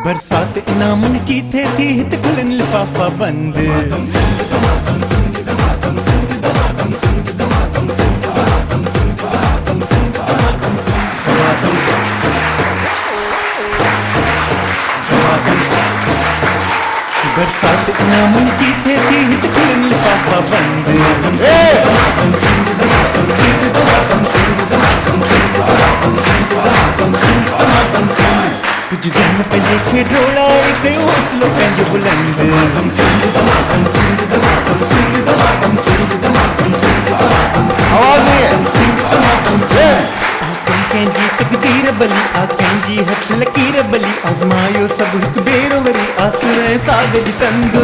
बरसात इनामन चीथे थी हित खुलन लिफाफा बंद बरसात इनामन चीथे थी हित खुलन लिफाफा बंद कुछ जहन पे लेके ढोला एक हौसलो पंहिंजो बुलंद आवाज नहीं है कंहिंजी तकदीर बली आ कंहिंजी हथ लकीर बली आज़मायो सभु हिकु भेरो वरी आसरे साद जी तंद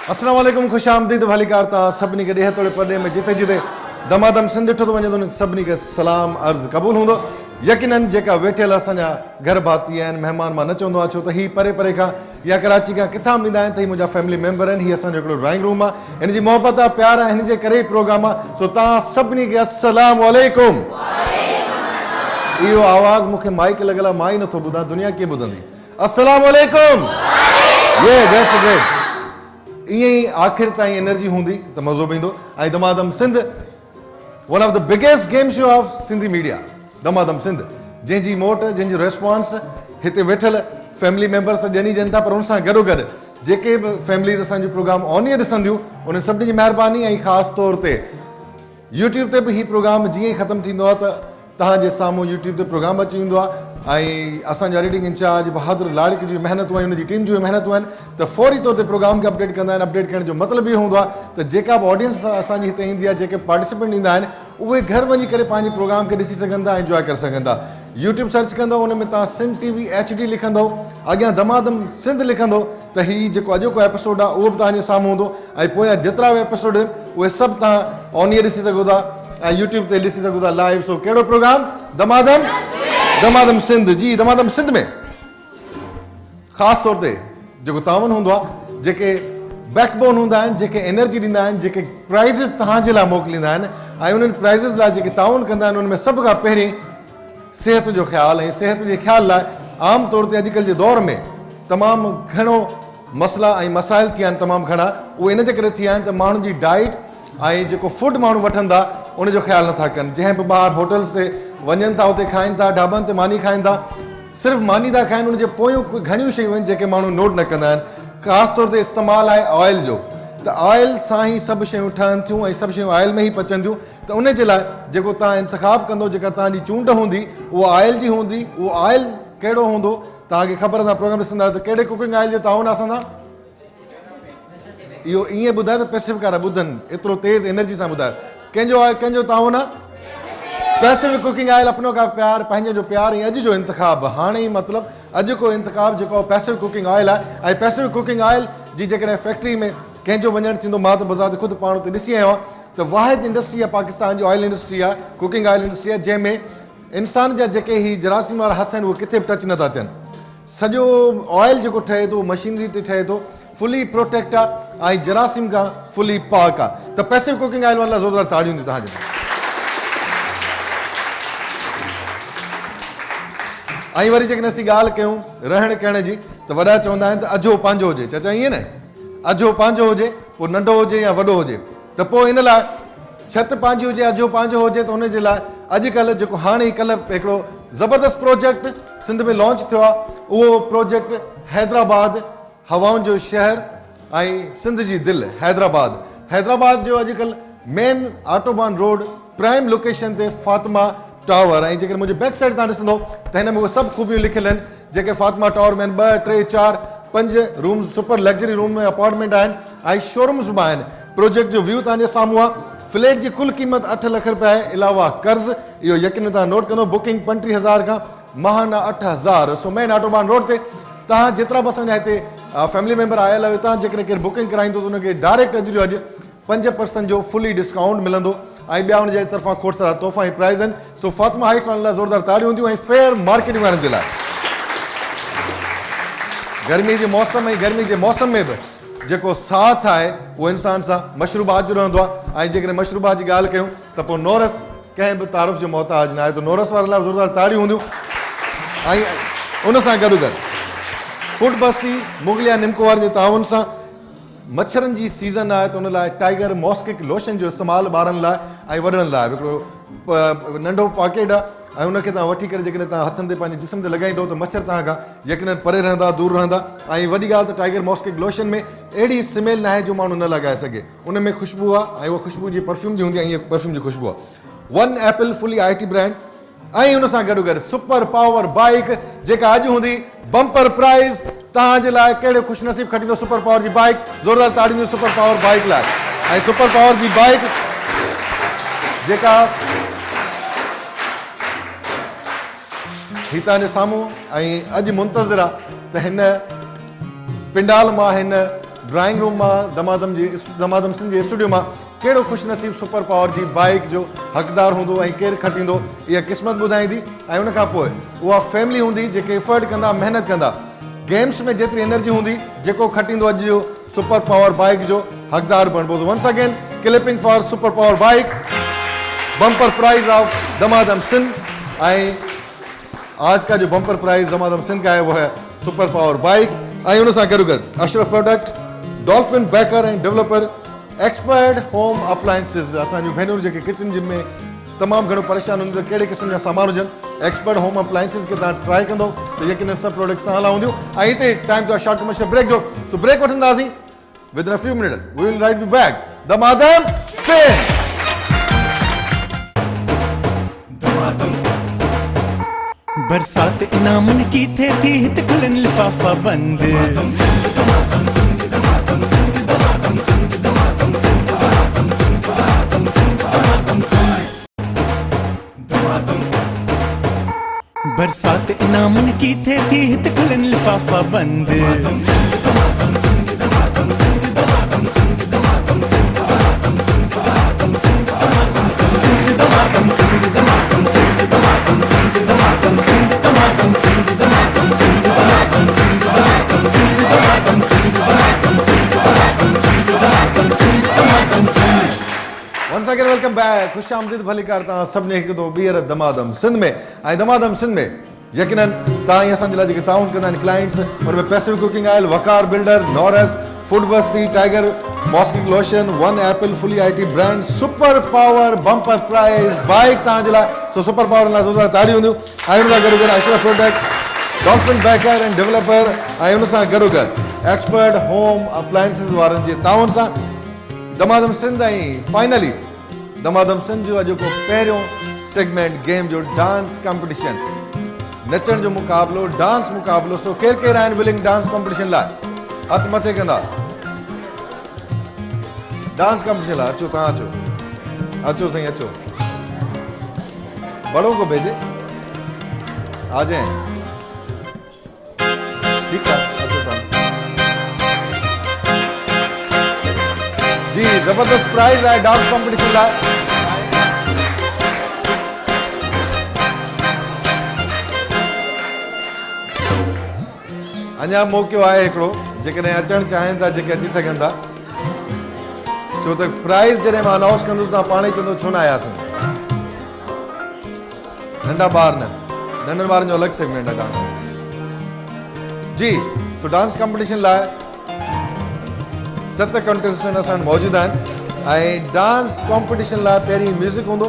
अस्सलाम वालेकुम, खुश आमदीद भली कार तव्हां सभिनी खे ॾेह तोड़े परॾे में जिते जिते दमादम सिंध ॾिठो थो वञे थो सभिनी खे सलाम अर्ज़ु क़बूल हूंदो। यकीनन जेका वेठियल असांजा घर भाती आहिनि, महिमान मां न चवंदो आहियां छो त हीअ परे परे खां या कराची खां किथां बि ईंदा आहिनि त हीअ मुंहिंजा फैमिली मेंबर आहिनि। हीअ असांजो हिकिड़ो ड्राइंग रूम आहे, हिन जी मोहबत आहे, प्यार आहे, हिन जे करे ई प्रोग्राम आहे। सो तव्हां सभिनी खे अस्सलाम वालेकुम। इहो आवाज़ु मूंखे माइक लॻल आहे, मां ई नथो ॿुधां, दुनिया कीअं ॿुधंदी? अस्सलाम वालेकुम। ये दैट्स ग्रेट। ईअं ई आख़िर ताईं एनर्जी हूंदी त मज़ो बि ईंदो। ऐं Damadam Sindh one of the biggest game show of Sindhi media, Damadam Sindh, जंहिंजी मोट, जंहिंजी रेस्पॉन्स हिते वेठल फैमिली मेंबर्स ॼणी ॼनि था, पर हुन सां गॾोगॾु जेके बि फैमिलीज़ असांजो प्रोग्राम ऑन ईयर ॾिसंदियूं उन सभिनी जी महिरबानी। ऐं ख़ासि तौर ते यूट्यूब ते बि हीउ प्रोग्राम जीअं ई ख़तमु थींदो आहे त तव्हांजे साम्हूं यूट्यूब ते प्रोग्राम अची वेंदो आहे। ऐं असांजा एडिटिंग इंचार्ज बहादुर लाड़क जी महिनतूं आहिनि, हुनजी टीम जूं महिनतूं आहिनि, त फौरी तौर ते प्रोग्राम खे अपडेट कंदा आहिनि। अपडेट करण जो मतिलबु इहो हूंदो आहे त जेका बि ऑडियंस असांजी हिते ईंदी आहे, जेके पार्टिसिपेंट ईंदा आहिनि, उहे घर वञी करे पंहिंजे प्रोग्राम खे ॾिसी सघनि था, इंजॉय करे सघनि था। यूट्यूब सर्च कंदो, हुन में तव्हां सिंध टीवी HD लिखंदो, अॻियां दमादम सिंध लिखंदो त हीउ जेको अॼोको एपिसोड आहे उहो बि तव्हांजे साम्हूं हूंदो। ऐं पोयां जेतिरा बि एपिसोड आहिनि उहे सभु तव्हां ऑन ईयर ॾिसी सघो था ऐं यूट्यूब ते ॾिसी सघो था लाइव। सो कहिड़ो प्रोग्राम? दमादम सिंध। जी, दमादम सिंध में ख़ासि तौर ते जेको तावन हूंदो आहे, जेके बैकबोन हूंदा आहिनि, जेके एनर्जी ॾींदा आहिनि, जेके प्राइज़िस तव्हांजे लाइ मोकिलींदा आहिनि ऐं उन्हनि प्राइज़िस लाइ जेके तावन कंदा आहिनि, उनमें सभ खां पहिरीं सिहत जो ख़्यालु। ऐं सिहत जे ख़्याल लाइ आम तौर ते अॼुकल्ह जे दौर में तमामु घणो मसइला ऐं मसाइल थिया आहिनि, तमामु घणा। उहे इन जे करे थिया आहिनि त माण्हुनि जी डाइट ऐं जेको फूड माण्हू वठनि था उनजो ख़्यालु नथा कनि। जंहिं बि ॿाहिरि होटल्स ते वञनि था उते खाइनि था, ढाबनि ते मानी खाइनि था, सिर्फ़ु मानी था खाइनि, उनजे पोयूं घणियूं शयूं आहिनि जेके माण्हू नोट न कंदा आहिनि। ख़ासि तौर ते इस्तेमालु आहे ऑयल जो, त ऑयल सां ई सभु शयूं ठहनि थियूं ऐं सभु शयूं ऑयल में ई पचनि थियूं। त उन जे लाइ जेको तव्हां इंतिख़ाबु कंदो, जेका तव्हांजी चूंड हूंदी उहा ऑयल जी हूंदी। उहो ऑयल कहिड़ो हूंदो तव्हांखे ख़बर आहे, प्रोग्राम ॾिसंदा त कहिड़े कुकिंग ऑयल जो ताउन असां सां इहो ईअं ॿुधाए त पैसिफिक वारा ॿुधनि, एतिरो तेज़ एनर्जी सां ॿुधायो कंहिंजो ताउन आहे? Pacific cooking oil. अपनों का प्यार, पंहिंजे जो प्यार ऐं अॼु जो इंतिख़ाबु। हाणे ई मतिलबु अॼु को इंतिख़ाबु जेको पैसिफिक कुकिंग ऑयल आहे। ऐं पैसिफिक कुकिंग ऑयल जी जेकॾहिं फैक्ट्री में कंहिंजो वञणु थींदो, मां त बज़ार ख़ुदि पाण उते ॾिसी आहियो आहे, त वाहिद इंडस्ट्री आहे पाकिस्तान जी ऑयल इंडस्ट्री आहे, कुकिंग ऑयल इंडस्ट्री आहे, जंहिंमें इंसान जा जेके ही जरासीम वारा हथ आहिनि उहे किथे बि टच नथा थियनि। सॼो ऑयल जेको ठहे थो मशीनरी ते ठहे थो, फुली प्रोटेक्ट आहे ऐं जरासीम खां फुली पाक आहे। त पैसिफिक कुकिंग ऑयल वारा ज़ोरदार ताड़ियूं हूंदियूं तव्हांजे। ऐं वरी जेकॾहिं असीं ॻाल्हि कयूं रहण कहण जी, त वॾा चवंदा आहिनि त अझो पंहिंजो हुजे। चाचा ईअं न, अझो पंहिंजो हुजे, पोइ नंढो हुजे या वॾो हुजे, त पोइ इन लाइ छत पंहिंजी हुजे, अझो पंहिंजो हुजे, त उनजे लाइ अॼुकल्ह जेको हाणे ई कल्ह हिकिड़ो ज़बरदस्त प्रोजेक्ट सिंध में लॉन्च थियो आहे, उहो प्रोजेक्ट हैदराबाद, हवाउनि जो शहर ऐं सिंध जी दिलि हैदराबाद जो अॼुकल्ह main autobahn road prime location ते फातिमा टावर। ऐं जेकर मुंहिंजे बैक साइड तव्हां ॾिसंदो त हिन में उहे सभु ख़ूबियूं लिखियल आहिनि जेके फातिमा टावर में 2, 3, 4, 5 रूम्स, सुपर लग्जरी रूम में अपार्टमेंट आहिनि ऐं शोरूम्स बि आहिनि। प्रोजेक्ट जो व्यू तव्हांजे साम्हूं आहे। फ्लैट जी कुल क़ीमत 8 लख रुपया आहे, इलावा कर्ज़। इहो यकीन तव्हां नोट कंदो, बुकिंग 35,000 खां महाना 8,000। सो मेन ऑटोबान रोड ते तव्हां जेतिरा बि असांजा हिते फैमिली मेंबर आयल आहियो, तव्हां जेकॾहिं केरु बुकिंग कराईंदो त उनखे डायरेक्ट अॼु जो अॼु 5% जो फुली डिस्काउंट मिलंदो। ऐं ॿिया हुनजे तरफ़ां खोड़ सारा तोहफ़ा ऐं प्राइज़ आहिनि। सो फातिमा हाइट्स वारनि लाइ ज़ोरदार ताड़ियूं हूंदियूं ऐं फेयर मार्केटिंग वारनि जे लाइ। गर्मी जे मौसम में बि जेको साथ आहे उहो इंसान सां मशरूबात जो रहंदो आहे। ऐं जेकॾहिं मशरूबात जी ॻाल्हि कयूं त पोइ नोरस कंहिं बि तारुफ़ जो मोहताज न आहे। त नोरस वारनि लाइ ज़ोरदार ताड़ियूं हूंदियूं। ऐं उन सां गॾु फूड बस्ती मुगलिया निमको वारनि जे ताउन सां मच्छरनि जी सीज़न आहे त उन लाइ टाइगर मॉस्किक लोशन जो इस्तेमालु ॿारनि लाइ ऐं वॾनि लाइ हिकिड़ो नंढो पॉकेट आहे ऐं उनखे तव्हां वठी करे जेकॾहिं तव्हां हथनि ते पंहिंजे जिस्म ते लॻाईंदो त मच्छर तव्हां खां यकीनन परे रहंदा, दूर रहंदा। ऐं वॾी ॻाल्हि त टाइगर मॉस्किक लोशन में अहिड़ी स्मेल न आहे जो माण्हू न लॻाए सघे। उन में ख़ुशबू आहे ऐं उहा ख़ुशबू जी परफ्यूम जी हूंदी आहे। इहा परफ्यूम जी ख़ुशबू आहे। One apple fully IT brand ऐं उन सां गॾु सुपर पावर बाइक जेका अॼु हूंदी बम्पर प्राइज़ तव्हांजे लाइ। कहिड़े ख़ुशनसीब खटींदो सुपर पावर जी बाइक? ज़ोरदार ताड़ियूं सुपर पावर बाइक लाइ। ऐं सुपर पावर जी बाइक जेका ही तव्हांजे साम्हूं ऐं अॼु मुंतज़िर आहे त हिन पिंडाल मां, हिन ड्राइंग रूम मां, दमादम सिंध जे स्टूडियो मां कहिड़ो ख़ुशनसीब सुपर पावर जी बाइक जो हक़दार हूंदो ऐं केरु खटींदो, इहा क़िस्मत ॿुधाईंदी। ऐं उन खां पोइ उहा फैमिली हूंदी जेके एफर्ट कंदा, महिनत कंदा। गेम्स में जेतिरी एनर्जी हूंदी जेको खटींदो अॼु जो सुपर पावर बाइक जो हक़दार बणिबो। Once again clipping for super power bike, bumper prize of Damadam Sindh. ऐं आज का जो बम्पर प्राइज दमादम सिंध का है वो है सुपर पावर बाइक। ऐं उन सां गॾु Ashraf product, dolphin baker end developer, expert home appliances. असांजूं भेनरूं जेके किचन जिन में तमामु घणो परेशान हूंदियूं त कहिड़े क़िस्म जा सामान हुजनि, एक्सपर्ट होम अप्लायंसिस खे तव्हां ट्राई कंदो त यकीनन सभु प्रोडक्ट्स सां हला हूंदियूं। ऐं हिते time to short commercial break जो। सो ब्रेक वठंदासीं। Within a few minute we will right be back Damadam Sindh. बरसात इनामन जी थे थी हित खुलन लिफाफा बंद। बरसात इनामन जी थे थी हित खुलन लिफाफा बंद। Once again welcome back. खुश आमदीद भली कार तव्हां सभिनी हिकु दो ॿीहर दमादम सिंध में। ऐं दमादम सिंध में यकीनन तव्हां ई असांजे लाइ जेके ताउन कंदा आहिनि क्लाइंट्स, हुन में passive cooking oil, Waqar builder, नॉरस, फूड बस्ती, टाइगर मॉस्किक lotion, one apple fully IT brand, super power bumper prize bike तव्हांजे लाइ। सो सुपर पावर लाइ ज़ोरदार ताड़ियूं हूंदियूं। ऐं हुन सां गॾु Ashraf product, dolphin baker end developer, ऐं हुन सां गॾु एक्सपर्ट होम अप्लायंसिस वारनि जे ताउन सां दमादम सिंध। ऐं फाइनली दमादम सिंध जो अॼु को पहिरियों सेगमेंट गेम जो डांस कॉम्पिटिशन, नचण जो मुक़ाबिलो, डांस मुक़ाबिलो। सो केरु केरु आहिनि विलिंग डांस कॉम्पिटिशन लाइ? हथ मथे कंदा डांस कॉम्पिटिशन लाइ। अचो तव्हां अचो, अचो साईं अचो। बड़ों को भेजे आ जाए। ठीक है अचो तव्हां जी। जबरदस्त प्राइज आहे डांस कॉम्पिटिशन लाइ। अञा मौक़ो आहे हिकिड़ो, जेकॾहिं अचणु चाहिनि था जेके अची सघनि था। छो त प्राइज़ जॾहिं मां अनाउंस कंदुसि तव्हां पाण ई चवंदो छो न आयासीं। नंढा ॿार न, नंढनि ॿारनि जो अलॻि सेगमेंट आहे डांस जी। सो डांस कॉम्पिटिशन लाइ 7 कंटेस्टेंट असां वटि मौजूदु आहिनि। ऐं डांस कॉम्पिटिशन लाइ पहिरीं म्यूज़िक हूंदो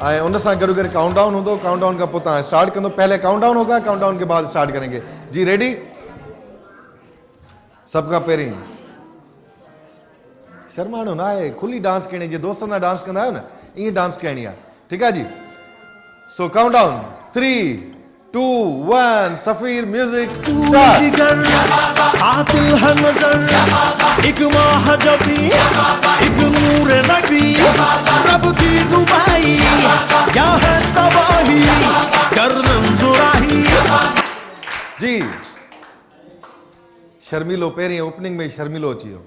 ऐं उन सां गॾु काउंटडाउन हूंदो। काउंटडाउन खां पोइ तव्हां स्टार्ट कंदो। पहले काउंटडाउन होगा, काउंटडाउन के बाद स्टार्ट करेंगे जी। रेडी? सभ खां पहिरीं शर्माणो न आहे, खुली डांस करणी। जीअं दोस्तनि सां डांस कंदा आहियो न, ईअं डांस करणी आहे। ठीकु आहे जी। सो काउंटडाउन 3 2 1 सफ़ीर म्यूजिक स्टार्ट। आतिल है नजर एक माह जबी, एक नूर नबी, रब की रुबाई क्या है तबाही, गर्दन जुराही जी। शर्मिलो पहिरीं ओपनिंग में शर्मिलो अची वियो।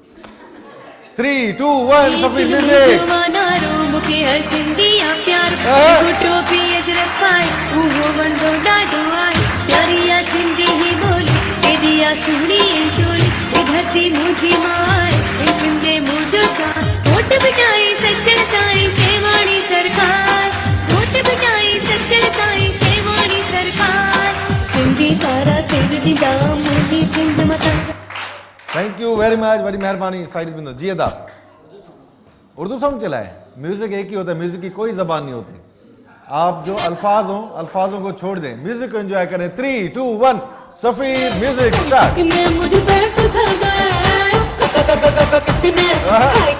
3 2 1 सफ़ीर म्यूजिक। मुके हर सिंधिया प्यार गुटो भी अजरक पाए उहो वंदो डाडो आए प्यारिया सिंधी ही बोली एदिया सुनी सोली धरती मुझी माए सिंधे मुझो सा वोट बिटाई सच्चल साई सेवाणी सरकार वोट बिटाई सच्चल साई सेवाणी सरकार सिंधी सारा सिर दिदा मुझी सिंध मता थैंक यू वेरी मच, बड़ी मेहरबानी। साइड बिंदु जी अदा उर्दू सॉन्ग चलाए। म्यूजिक एक ही होता है, म्यूजिक की कोई जबान नहीं होती। आप जो अल्फाज हो अल्फाजों को छोड़ दें, म्यूजिक को एंजॉय करें। 3, 2, 1 सफीर म्यूजिक स्टार्ट। मुझे बेफिसल गए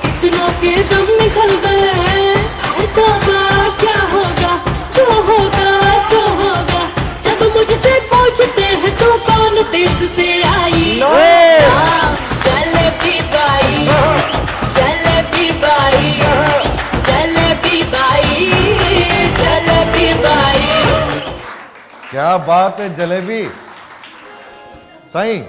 कितनों के दम निकल गए क्या होगा जो होगा सो होगा सब मुझसे पूछते हैं तू कौन देश से आई जलेबी बाई जलेबी बाई जलेबी बाई जलेबी बाई। क्या बात है जलेबी साईं।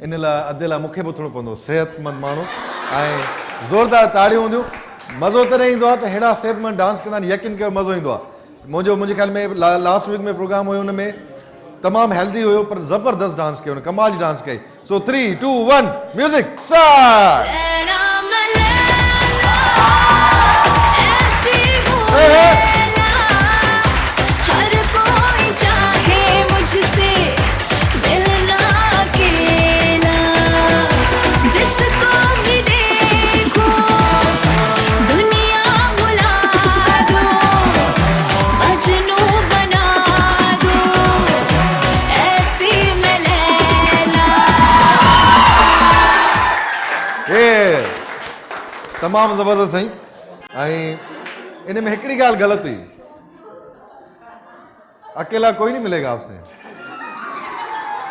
इन लाइ अधे लाइ मूंखे बि थोरो पवंदो सेहतमंद माण्हू ऐं ज़ोरदार ताड़ियूं हूंदियूं। मज़ो तॾहिं ईंदो आहे त हेॾा सेहतमंद डांस कंदा आहिनि, यकीन कयो मज़ो ईंदो आहे। मुंहिंजे ख्याल में लास्ट वीक में प्रोग्राम हुयो, हुन में तमामु हेल्दी हुयो पर ज़बरदस्त डांस कयो, कमाल जी डांस कई। सो 3, 2, 1 म्यूजिक स्टार्ट। तमाम जबरदस्त सही। इन में हिकड़ी गाल गलत हुई, अकेला कोई नहीं मिलेगा आपसे,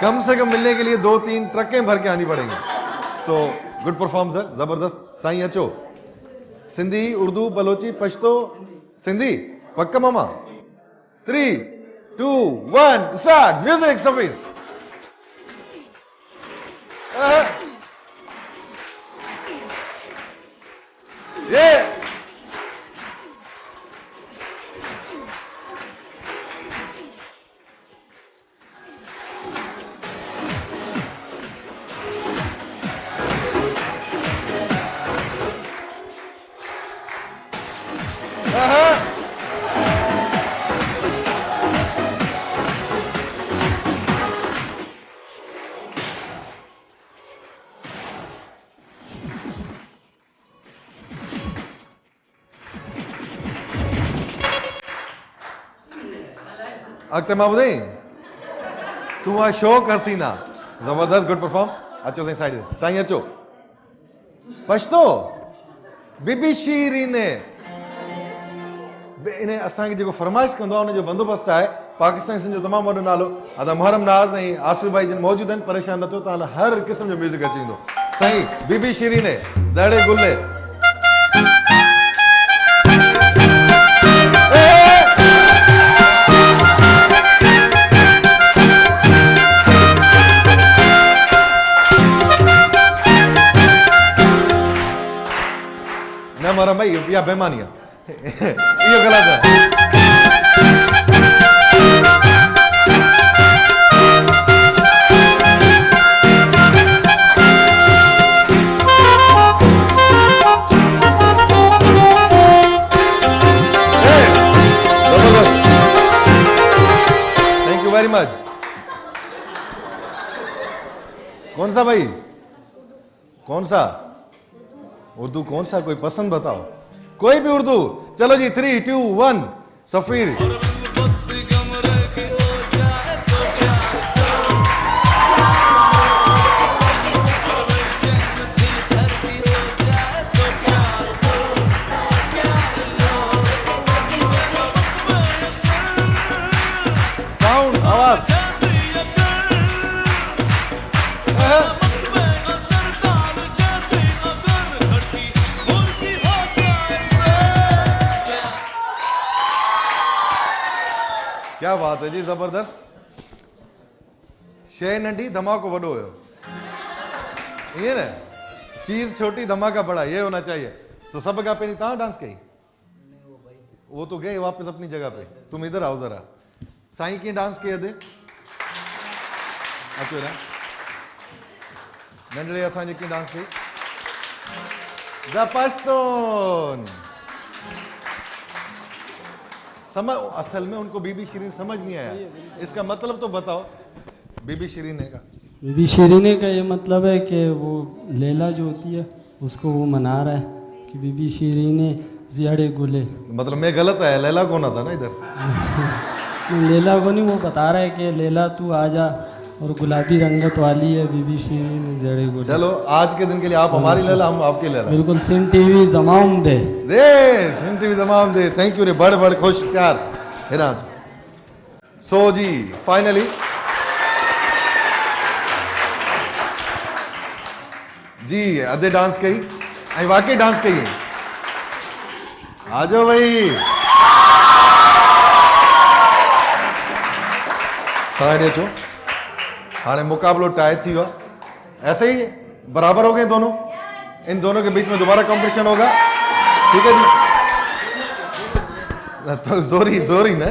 कम से कम मिलने के लिए 2-3 ट्रकें भर के आनी पड़ेंगी। सो गुड परफॉर्म सर, जबरदस्त। साईं अचो, सिंधी, उर्दू, बलोची, पश्तो, सिंधी पक्का मामा। 3, 2, 1 स्टार्ट म्यूजिक सफीर। अख्तर मां ॿुधाई तूं आहे शौक़ हसीना, जबरदस्त गुड परफॉर्म। अचो साईं साइड साईं अचो। पछतो बीबी शीरीन इन असांखे जेको फरमाइश कंदो आहे उनजो बंदोबस्त आहे। पाकिस्तान सिंध जो तमामु वॾो नालो अदा मुहर्रम नाज़ ऐं आसिर भाई जिन मौजूद आहिनि, परेशान न थियो, तव्हां हर क़िस्म जो म्यूज़िक अची वेंदो। साईं बीबी शीरीन दड़े गुले न मरम भाई, या बेमानी है ये गलत है। Thank you very much. कौन सा भाई, कौन सा उर्दू, कौन सा कोई पसंद बताओ, कोई भी उर्दू। चलो जी 3, 2, 1 सफीर। साउंड, आवाज। क्या बात है जी, जबरदस्त। शे नंढी धमाको वडो हो, ये ना चीज छोटी धमाका बड़ा, ये होना चाहिए। तो सब का पे तव्हां डांस कई? वो तो गए वापस अपनी जगह पे, तुम इधर आओ जरा। साईं कीअं डांस कई अॼु? अचो ना नंढड़े असांजे कीअं डांस कई? द पश्तून। समझ, असल में उनको बीबी शिरीन समझ नहीं आया, इसका मतलब तो बताओ बीबी शिरीन का। बीबी शिरीने का ये मतलब है कि वो लैला जो होती है उसको वो मना रहा है कि बीबी शिरीने जियाड़े गुले। मतलब मैं गलत आया, लैला कौन आता ना इधर? लैला को नहीं, वो बता रहा है कि लैला तू आजा और गुलाबी रंगत वाली है बीबी शिरीने जियाड़े गुले। चलो आज के दिन के लिए आप हमारी लैला, हम आपकी लैला। बिल्कुल। सिम टीवी जमाम दे सिम टीवी जमाम दे। थैंक यू रे, बड़ बड़ खुश प्यार हिराज। सो जी फाइनली जी अधे डांस कई ऐं वाकई डांस कई। आ जाओ भाई। तव्हां अचो। हाँ मुकाबलो टाई थी हुआ, ऐसे ही बराबर हो गए दोनों। इन दोनों के बीच में दोबारा कंपटीशन होगा, ठीक है जी? तो जोरी जोरी न।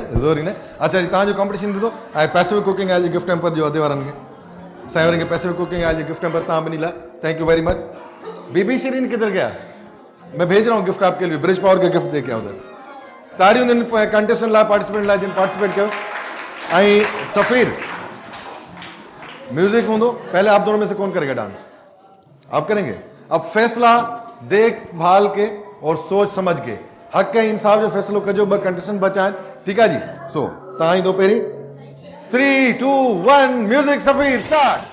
अच्छा जी, तव्हां जो कंपटीशन दीदो ऐं पैसिव कुकिंग आहे गिफ्ट हैम्पर जो अधे वारनि खे, साईं वारनि खे पैसिव कुकिंग आहे गिफ्ट हैम्पर तव्हां ॿिन्ही लाइ। Thank you very much. बीबी शिरीन किधर गया? मैं भेज रहा हूँ गिफ्ट आपके लिए, ब्रिज पावर के गिफ्ट देके उधर। ताड़ियों दिन कंटेस्टेंट लाइ, पार्टिसिपेंट लाइ जिन पार्टिसिपेट कयो। ऐं सफ़ीर म्यूजिक होंदो, पहले आप दोनों में से कौन करेगा डांस? आप करेंगे। अब फैसला देखभाल के और सोच समझ के, हक है इंसाफ जो फैसलो कजो। ब कंटेस्टेंट बचा आहिनि, ठीक है जी? सो तव्हां ईंदो पहिरीं। 3 2 1 म्यूजिक। सफ़ीर स्टार्ट।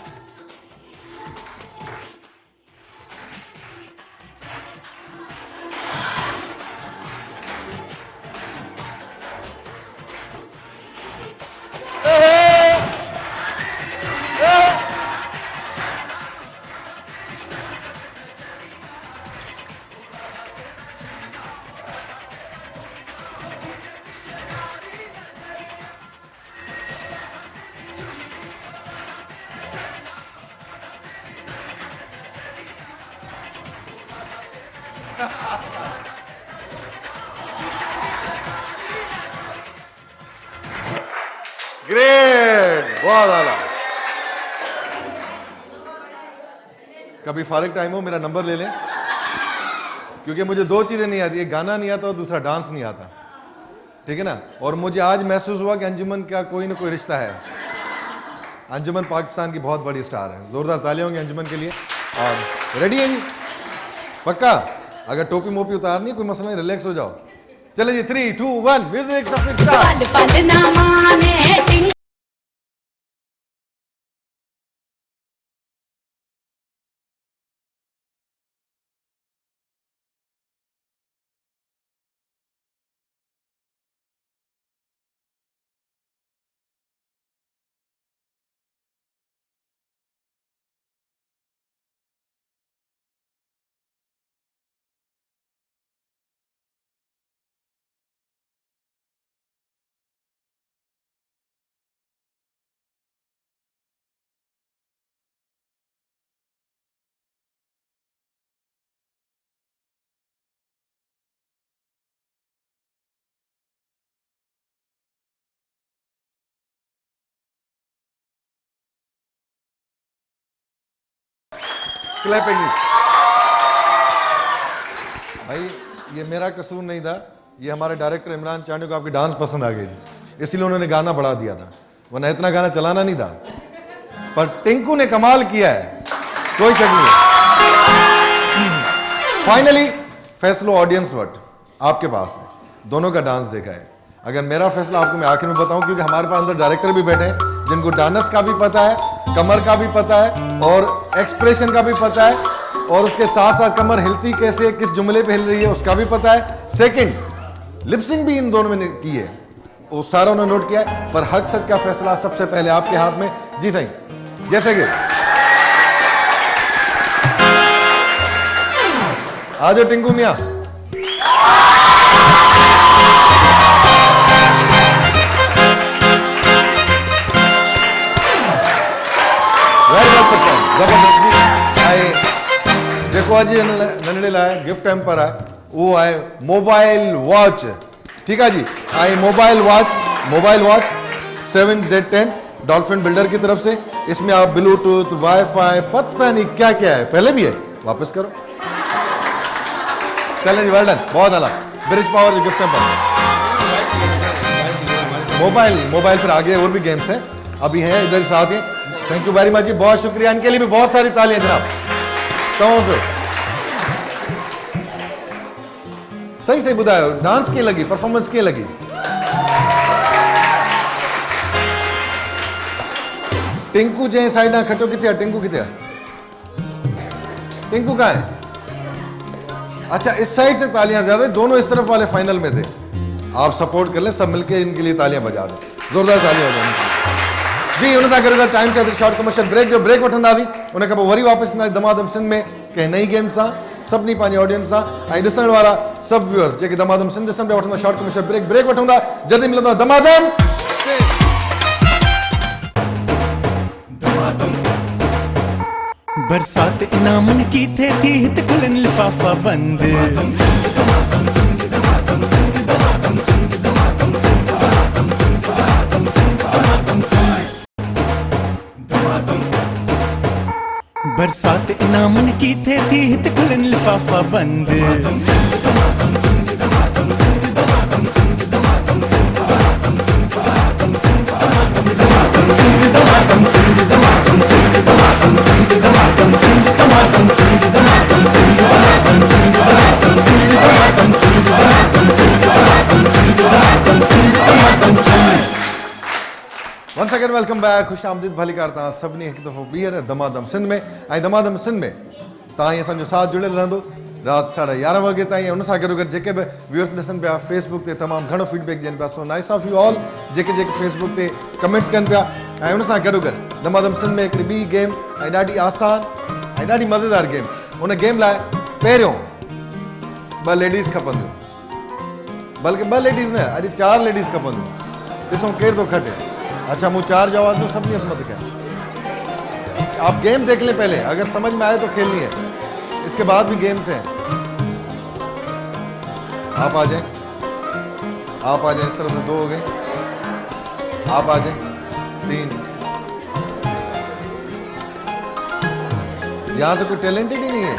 ग्रेट, बहुत आला। कभी फारिग टाइम हो मेरा नंबर ले लें, क्योंकि मुझे दो चीजें नहीं आती, एक गाना नहीं आता और दूसरा डांस नहीं आता, ठीक है ना? और मुझे आज महसूस हुआ कि अंजुमन का कोई ना कोई रिश्ता है। अंजुमन पाकिस्तान की बहुत बड़ी स्टार है, जोरदार तालियां होंगी अंजुमन के लिए। और रेडी हैं? पक्का? अगर टोपी मोपी उतारनी कोई मसला नहीं, रिलैक्स हो जाओ। चले जी, 3 2 1 म्यूजिक। सफ़ीर स्टार्ट। क्लैपिंग। भाई ये मेरा कसूर नहीं था, ये हमारे डायरेक्टर इमरान चांडियो को आपकी डांस पसंद आ गई, इसलिए उन्होंने गाना बढ़ा दिया था, वरना इतना गाना चलाना नहीं था। पर टिंकू ने कमाल किया है, कोई शक नहीं है। फाइनली फैसलो ऑडियंस वट आपके पास है, दोनों का डांस देखा है। अगर मेरा फैसला आपको मैं आखिर में बताऊं, क्योंकि हमारे पास अंदर डायरेक्टर भी बैठे हैं जिनको डांस का भी पता है, कमर का भी पता है और एक्सप्रेशन का भी पता है, और उसके साथ साथ कमर हिलती कैसे, किस जुमले पे हिल रही है उसका भी पता है। सेकंड लिपसिंग भी इन दोनों ने की है, वो सारा उन्होंने नोट किया है। पर हक सच का फैसला सबसे पहले आपके हाथ में। जी सही, जैसे कि आ जाओ टिंकू मियां। जबरदस्त। जेको अॼु नंढड़े लाइ गिफ्ट हैम्पर आहे वो है मोबाइल वॉच। ठीक है जी, I mobile watch 7Z10 dolphin builder की तरफ से। इसमें आप ब्लूटूथ, वाईफाई, पता नहीं क्या क्या है, पहले भी है, वापस करो। चलें जी, वेल डन, बहुत आला। ब्रिज पावर गिफ्ट पर मोबाइल पर आगे और भी गेम्स हैं, अभी हैं इधर साथ ही। थैंक यू वेरी मच जी, बहुत शुक्रिया। इनके लिए भी बहुत सारी तालियां जनाब। सही सही बुधायो, डांस के लगी, परफॉर्मेंस के लगी। टिंकू जे साइड ना खटो किथे, टिंकू किथे, टिंकू कहाँ है? अच्छा, इस साइड से तालियां ज्यादा, दोनों इस तरफ वाले फाइनल में थे। आप सपोर्ट कर ले, सब मिलके इनके लिए तालियां बजा दें, जोरदार तालियां बजा जी। उन सां गॾु टाइम चए शॉर्ट कमर्शियल ब्रेक जो ब्रेक वठंदा थी, उन खां पोइ वरी वापसि ईंदा दमादम सिंध में कंहिं नई गेम सां, सभिनी पंहिंजे ऑडियंस सां ऐं ॾिसण वारा सभु व्यूअर्स जेके दमादम सिंध ॾिसण पिया वठंदा शॉर्ट कमर्शियल ब्रेक वठंदा। जल्दी मिलंदो दमादम। बरसात इनामन चीथे थी हित खुलन लिफाफा बंद। बरसात इनामन चीथे थी हित खुलन लिफाफा बंद। Once again welcome back, खुश आमदीद भली करता सभिनी हिकु दफ़ो ॿीहर दमादम सिंध में। ऐं दमादम सिंध में तव्हां ही असांजो साथ जुड़ियल रहंदो राति 11:30 वॻे ताईं। उन सां गॾु जेके बि व्यूअर्स ॾिसनि पिया फेसबुक ते तमामु घणो फीडबैक ॾियनि पिया, सो nice of you all JK Facebook ते कमेंट्स कनि पिया। ऐं उन सां गॾु दमादम सिंध में हिकिड़ी ॿी गेम ऐं ॾाढी आसान ऐं ॾाढी मज़ेदार गेम। उन गेम लाइ पहिरियों 2 लेडीज़ खपंदियूं, बल्कि 2 लेडीज़ न, अॼु 4 लेडीज़ खपंदियूं। ॾिसूं केरु थो खटे। अच्छा, मुझे 4 जवाब दूं, सबने मत क्या। आप गेम देख लें पहले, अगर समझ में आए तो खेलनी है, इसके बाद भी गेम्स हैं। आप आ जाएं, इस तरफ से 2 हो गए, आप आ जाएं 3। यहां से कोई टैलेंटेड ही नहीं है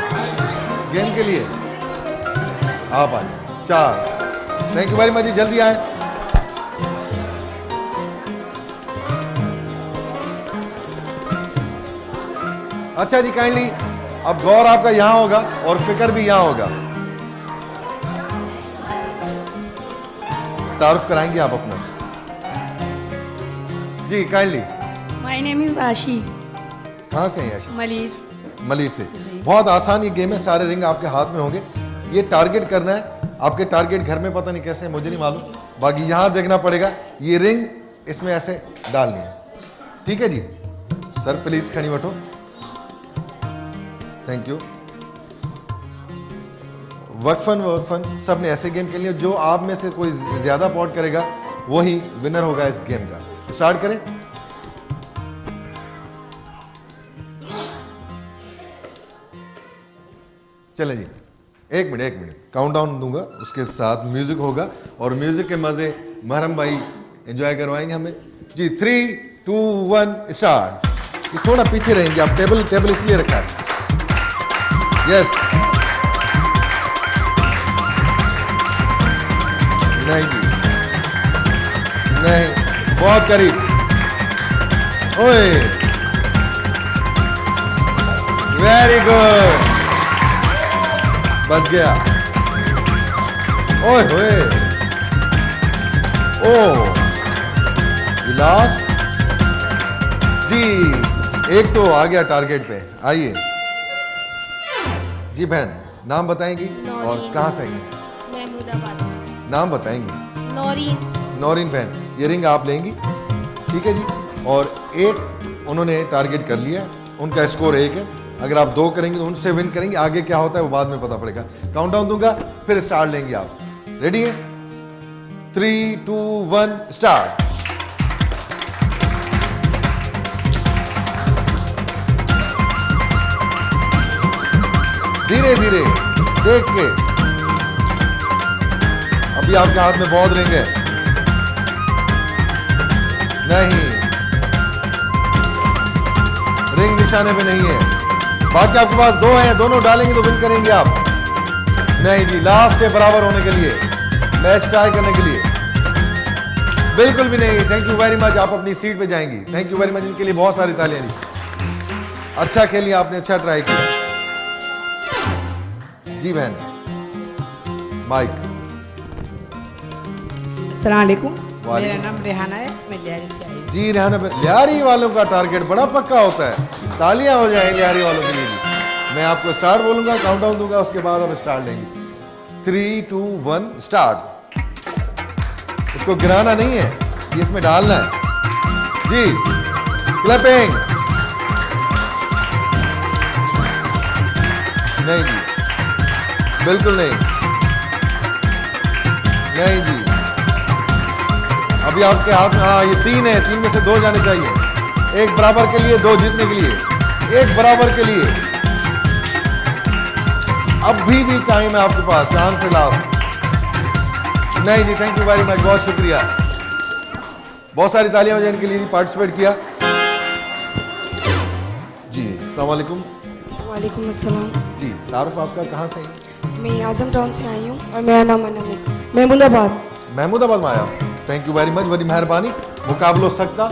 गेम के लिए, आप आ जाएं 4। थैंक यू वेरी मच जी, जल्दी आए। अच्छा जी, काइंडली अब गौर आपका यहां होगा और फिक्र भी यहां होगा। तारुफ कराएंगे आप अपना जी, काइंडली। माय नेम इज आशी। कहां से हैं आशी? मलीर से। बहुत आसान ये गेम है, सारे रिंग आपके हाथ में होंगे, ये टारगेट करना है। आपके टारगेट घर में पता नहीं कैसे है, मुझे नहीं मालूम, बाकी यहां देखना पड़ेगा। ये रिंग इसमें ऐसे डालनी है, ठीक है जी। सर प्लीज खड़ी वठो, थैंक यू। वक्फन सब ने ऐसे गेम खेलनी है, जो आप में से कोई ज्यादा पॉट करेगा वही विनर होगा इस गेम का। स्टार्ट करें। चलें जी, एक मिनट काउंटडाउन दूंगा, उसके साथ म्यूजिक होगा और म्यूजिक के मजे महरम भाई एंजॉय करवाएंगे हमें जी। 3, 2, 1 स्टार्ट। थोड़ा पीछे रहेंगे आप, टेबल इसलिए रखा है। यस, नहीं जी, नहीं, बहुत करीब। ओए, वेरी गुड, बच गया। ओए होए, ओ लास्ट जी, एक तो आ गया टारगेट पे। आइए जी बहन, नाम बताएंगी और कहाँ से आएंगी? महमूदाबाद से। नाम बताएंगी? नौरीन बहन, ये रिंग आप लेंगी, ठीक है जी। और 1 उन्होंने टारगेट कर लिया, उनका स्कोर 1 है। अगर आप 2 करेंगे तो उनसे विन करेंगे, आगे क्या होता है वो बाद में पता पड़ेगा। काउंटडाउन दूंगा, फिर स्टार्ट लेंगे आप। रेडी है? 3, 2, 1 स्टार्ट। धीरे धीरे देख के अभी आपके हाथ में बहुत रिंग है। नहीं, रिंग निशाने पे नहीं है। बाकी आपके पास 2 हैं, दोनों डालेंगे तो विन करेंगे आप। नहीं जी, लास्ट है बराबर होने के लिए, मैच टाई करने के लिए। बिल्कुल भी नहीं। Thank you very much. आप अपनी सीट पे जाएंगी। Thank you very much. इनके लिए बहुत सारी तालियां दी। अच्छा खेलिए आपने, अच्छा ट्राई किया। जी बहन, माइक। अस्सलाम वालेकुम। वालेकुम। मेरा नाम रेहाना है, मैं लियारी से आई हूँ। जी रेहाना, लियारी वालों का टारगेट बड़ा पक्का होता है। तालियां हो जाए लियारी वालों के लिए भी। मैं आपको स्टार्ट बोलूंगा, काउंटडाउन दूंगा, उसके बाद आप स्टार्ट लेंगे। 3 2 1 स्टार्ट। इसको गिराना नहीं है, ये इसमें डालना है। जी, क्लैपिंग। नहीं जी, बिल्कुल नहीं। नहीं जी, अभी आपके हाथ में, हाँ ये 3 है, 3 में से 2 जाने चाहिए। 1 बराबर के लिए, 2 जीतने के लिए। 1 बराबर के लिए। अभी भी टाइम है आपके पास, चांस है लास्ट। नहीं जी, थैंक यू वेरी मच, बहुत शुक्रिया। बहुत सारी तालियां हो जाए इनके लिए पार्टिसिपेट किया। जी अस्सलाम वालेकुम। वालेकुम अस्सलाम। जी, तारुफ आपका, कहाँ से है? मैं आजम टाउन से आई हूँ और मेरा नाम अनम है, महमूदाबाद। महमूदाबाद में आया। थैंक यू वेरी मच, वही मेहरबानी। मुकाबलो सख्ता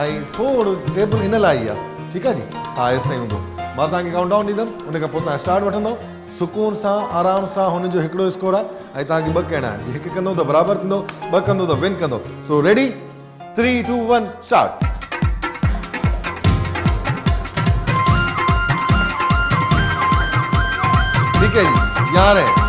ऐं थोड़ो टेबल इन लाइ आहे। ठीकु आहे जी, हा एसि ताईं हूंदो। मां तव्हांखे काउंटडाउन ॾींदुमि, उन खां पोइ तव्हां स्टार्ट वठंदव। सुकून सां, आराम सां, हुनजो हिकिड़ो स्कोर आहे ऐं तव्हांखे 2 कहणा आहिनि। हिकु कंदो त बराबरि थींदो, 2 कंदो त विन कंदो। So ready, 3 2 1 start. ठीक है जी, यहाँ रहे।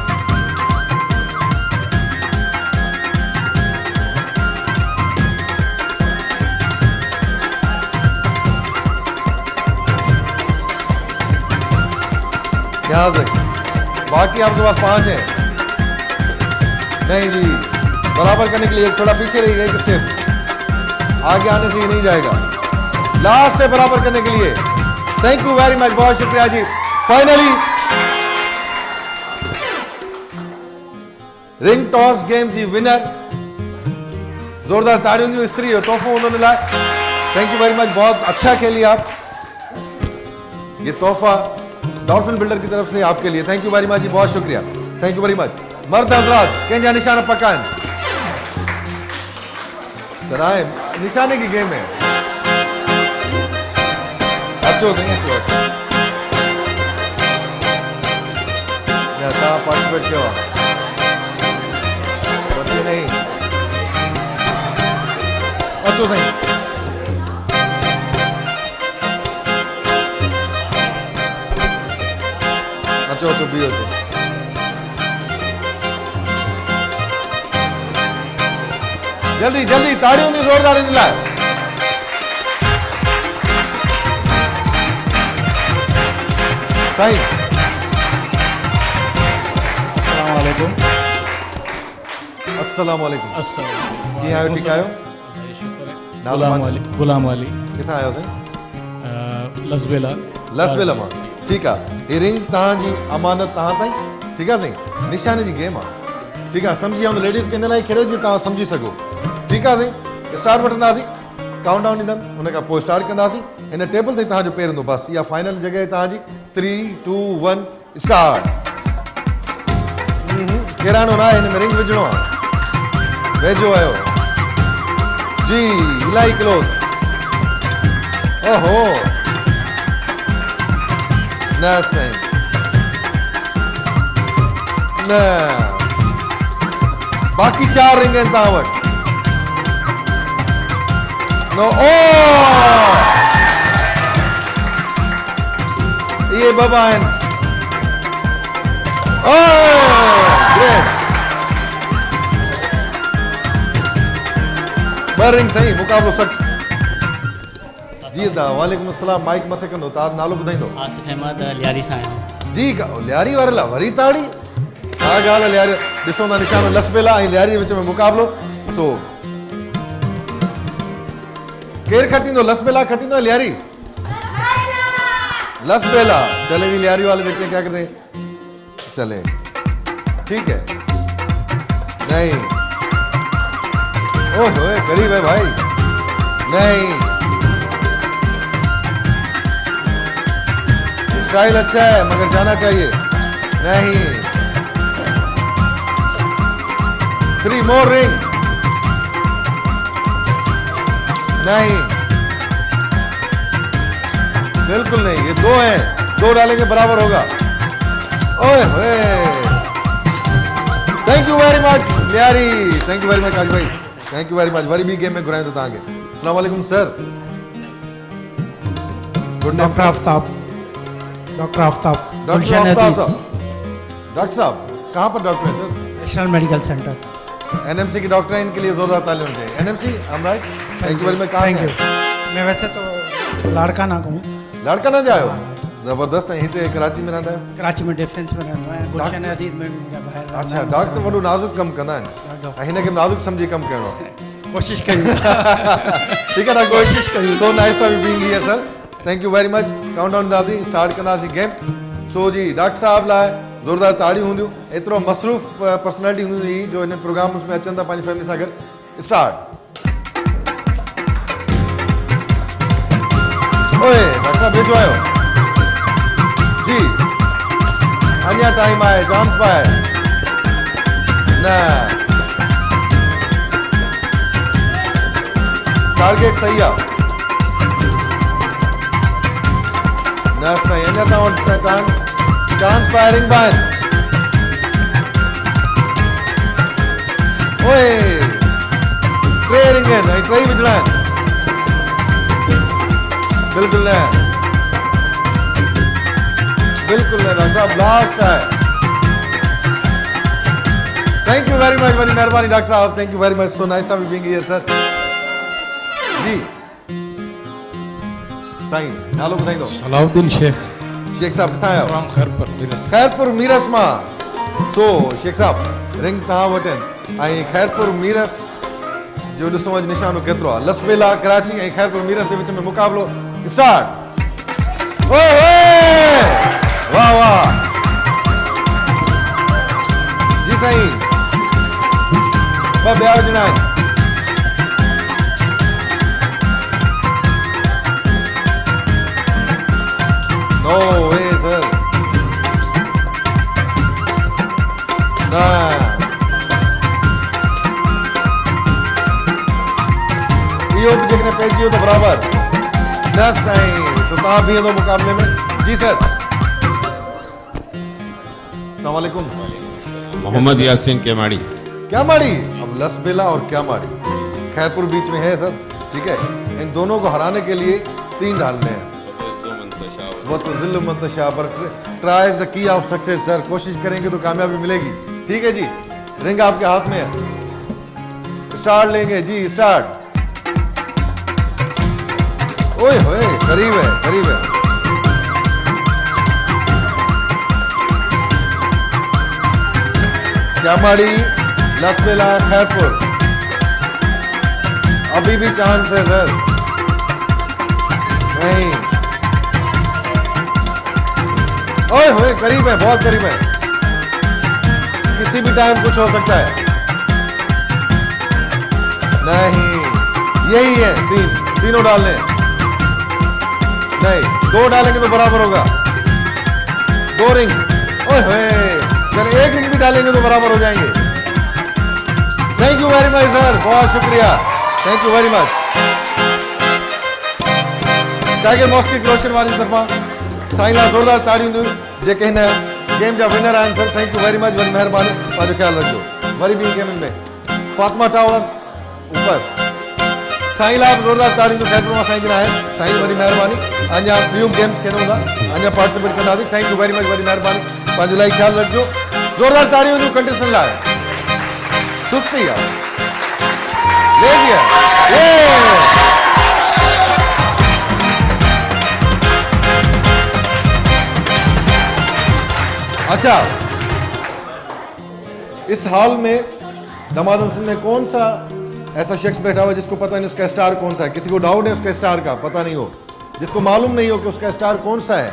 यहाँ तक। बाकी आपके पास 5 हैं। नहीं जी, बराबर करने के लिए एक थोड़ा पीछे रहिए, एक स्टेप आगे आने से ये नहीं जाएगा। लास्ट से बराबर करने के लिए। थैंक यू वेरी मच, बहुत शुक्रिया जी। फाइनली रिंग टॉस गेम जी विनर, जोरदार ताड़ियों जो स्त्री तोहफो उन्होंने लाया। थैंक यू वेरी मच, बहुत अच्छा खेली आप। ये तोहफा डॉल्फिन बिल्डर की तरफ से आपके लिए। थैंक यू वेरी मच जी, बहुत शुक्रिया। Thank you very much. मर्द हजरात, कंहिंजा निशाना पक्का आहिनि? सराय निशाने की गेम है। अचो साईं, अचो अचो। या तव्हां पार्टिसिपेट कयो आहे? बचे नहीं। अचो साईं। अचो अचो, बीहो अचो। जल्दी जल्दी, ताड़ियों दी जोरदार इन लाइ। साईं अस्सलाम वालेकुम। अस्सलाम वालेकुम। अस्सलाम। कीअं आहियो? ठीकु आहियो? नालो गुलाम वाली। गुलाम वाली। किथां आहियो साईं? लसबेला। लसबेला मां। ठीकु आहे। हीअ रिंग तव्हांजी अमानत तव्हां ताईं। ठीकु आहे साईं, निशाने जी गेम आहे। ठीकु आहे, सम्झी आऊं लेडीज़ खे इन लाइ खेॾो जीअं तव्हां सम्झी सघो। ठीकु आहे साईं, स्टार्ट वठंदासीं, काउंटडाउन ॾींदमि, हुन खां पोइ स्टार्ट कंदासीं। हिन टेबल ते तव्हांजो पेर हूंदो, बसि इहा फाइनल जॻह आहे तव्हांजी। 3 2 1 स्टार्ट। किरानो न आहे, हिन में रिंग विझणो आहे। वेझो आयो जी, इलाही क्लोज। ओहो न साईं, न। बाक़ी 4 रिंग आहिनि तव्हां वटि। नो, ओ ये बाबा आहिनि। ओ ग्रेट। 2 रिंग सही, मुकाबलो सख्त। जी दा, वालेकुम अस्सलाम। माइक मथे कंदो, तार नालो ॿुधाईंदो? आसिफ अहमद लियारी सां आहियां। जी, लियारी वारे लाइ वरी ताड़ी? छा ॻाल्हि आहे लियारी? ॾिसो था निशानो लसबेला ऐं लियारी विच में मुकाबलो। सो केरु खटींदो? लसबेला खटींदो या लियारी? लसबेला। चले जी, लियारी वाले देखते हैं क्या करते हैं। चले, ठीक है। नहीं। ओए करीब है भाई। नहीं। स्टाइल अच्छा है मगर जाना चाहिए। नहीं। 3 more ring। नहीं, बिल्कुल नहीं। ये 2 हैं, 2 डालेंगे बराबर होगा। ओए होए। Thank you very much Lyari, thank you very much आज भाई, थैंक यू वेरी मच। वरी बी गेम में घुराएं तो तांगे। अस्सलाम वालेकुम sir. Good doctor Aftab, doctor Aftab, doctor Aftab sahab. Doctor sahab कहाँ पर डॉक्टर हैं sir? National medical centre, NMC के डॉक्टर हैं, इनके लिए जोरदार ताली होनी चाहिए। NMC I am right, thank you very much. कहाँ हैं? मैं वैसे तो लाड़का ना कहूँ, लड़का ना जाओ, जबरदस्त है। यहीं कराची में रहता है? कराची में डिफेंस में रहता है, गुलशन अदीद में बाहर। अच्छा, डॉक्टर वॾो नाज़ुक कम कंदा आहिनि, हिन खे नाज़ुक समझी कम करिणो आहे। कोशिश कयूं। ठीक है डॉक्टर, कोशिश कयूं। सो nice of you being here sir, thank you very much. Countdown दादी स्टार्ट कंदासीं गेम। सो जी डॉक्टर साहब लाइ ज़ोरदार ताड़ियूं हूंदियूं। एतिरो मसरूफ़ पर्सनैलिटी हूंदी हुई जो इन प्रोग्राम्स में अचनि था पंहिंजी फैमिली सां गॾु। स्टार्ट। ओए डॉक्टर साहब वेझो आयो जी, अञा टाइम आहे, चांस पाए न, टारगेट सही आहे न साईं, अञा तव्हां वटि चांस फायरिंग बंद। ओए टे रिंग आहिनि ऐं 3 विझणा आहिनि। बिल्कुल न, बिल्कुल न डॉक्टर साहब, लास्ट है। थैंक यू वेरी मच, बड़ी मेहरबानी डॉक्टर साहब, thank you very much, so nice of you being here sir. जी साईं नालो ॿुधाईंदो? सलाउद्दीन शेख। शेख साहब किथां आहियो? फ्रॉम खैरपुर मीरस। खैरपुर मीरस मां। सो शेख साहब रिंग तव्हां वटि आहिनि ऐं खैरपुर मीरस जो ॾिसो अॼु निशानो केतिरो आहे। लसबेला कराची ऐं खैरपुर मीरस जे विच में मुक़ाबलो। स्टार्ट। ओए वाह वाह जी साईं, ॿ ॿिया विझणा आहिनि। नो वे सर, न इहो बि जेकॾहिं पइजी वियो त बराबर न साईं, तो तव्हां बीहंदो मुक़ाबले में। जी सर। अस्सलाम वालेकुम। मोहम्मद यासीन केमाड़ी। क्यामाड़ी, अब लसबेला और क्यामाड़ी खैरपुर बीच में है सर, ठीक है। इन दोनों को हराने के लिए 3 डालने हैं। वो तो ज़िल्ल मंतशा, पर try the key of success sir, कोशिश करेंगे तो कामयाबी मिलेगी। ठीक है जी, रिंग आपके हाथ में है। स्टार्ट लेंगे जी, स्टार्ट। ओए होए करीब है, करीब है। क्यामाड़ी, लसबेला, खैरपुर, अभी भी चांस है सर। नहीं, ओए होए करीब है, बहुत करीब है, किसी भी टाइम कुछ हो सकता है। नहीं, यही है, तीनों डालने। नहीं, 2 डालेंगे तो बराबर होगा। 2 रिंग। ओए होए, चलिए 1 रिंग भी डालेंगे तो बराबर हो जाएंगे। Thank you very much sir, बहुत शुक्रिया, thank you very much. Tiger मॉस्की रोशन वारी तरफा साईं लाइ ज़ोरदार ताड़ियूं ॾियूं जेके हिन गेम जा विनर आहिनि sir, thank you very much, worry महिरबानी, पंहिंजो ख्यालु रखिजो। वरी ॿी गेम में फातिमा टावर ऊपर साईं लाइ ज़ोरदार ताड़ियूं ॾियूं, खैरपुर मां साईं जिन आहिनि, साईं वरी महिरबानी। अञा ॿियूं गेम्स खेॾूं था, अञा पार्टिसिपेट कंदासीं, thank you very much, worry महिरबानी, पंहिंजो लाइ ख्यालु रखिजो। ज़ोरदार ताड़ियूं ॾियूं कंटेस्टेंट लाइ। सुस्ती आहे, लेज़ी आहे। अच्छा, इस हाल में दमादम सिंध में कौन सा ऐसा शख्स बैठा हुआ है जिसको पता नहीं उसका स्टार कौन सा है? किसी को डाउट है उसका स्टार का, पता नहीं हो, जिसको मालूम नहीं हो कि उसका स्टार कौन सा है,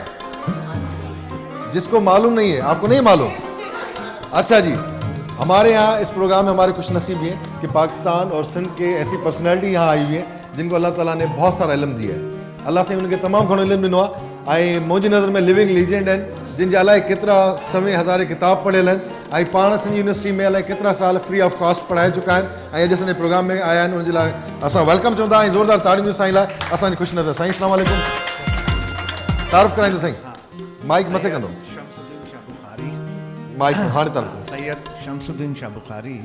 जिसको मालूम नहीं है, आपको नहीं मालूम? अच्छा जी, हमारे यहाँ इस प्रोग्राम में हमारे कुछ नसीब ये हैं कि पाकिस्तान और सिंध के ऐसी पर्सनैलिटी यहाँ आई हुई हैं जिनको अल्लाह ताला ने बहुत सारा इल्म दिया है। अल्लाह से उनके तमामु घणो इल्म ॾिनो आहे ऐं मुंहिंजी नज़र में लिविंग लीजेंड आहिनि जिन जा अलाए केतिरा सवें हज़ारे किताब पढ़ियल आहिनि ऐं पाण सिंध यूनिवर्सिटी में अलाए केतिरा साल फ्री ऑफ कॉस्ट पढ़ाए चुका आहिनि ऐं अॼु असांजे प्रोग्राम में आया आहिनि उनजे लाइ असां वेलकम चवंदा ऐं ज़ोरदार ताड़ियूं साईं लाइ असांजी ख़ुशि नज़र। साईं अस्सलाम वालेकुम, तारीफ़ कराईंदो साईं, माइक मथे कंदो, शमसुद्दीन शाह बुखारी, माइक हाणे तारीफ़ सैयद शमसुद्दीन शाह बुखारी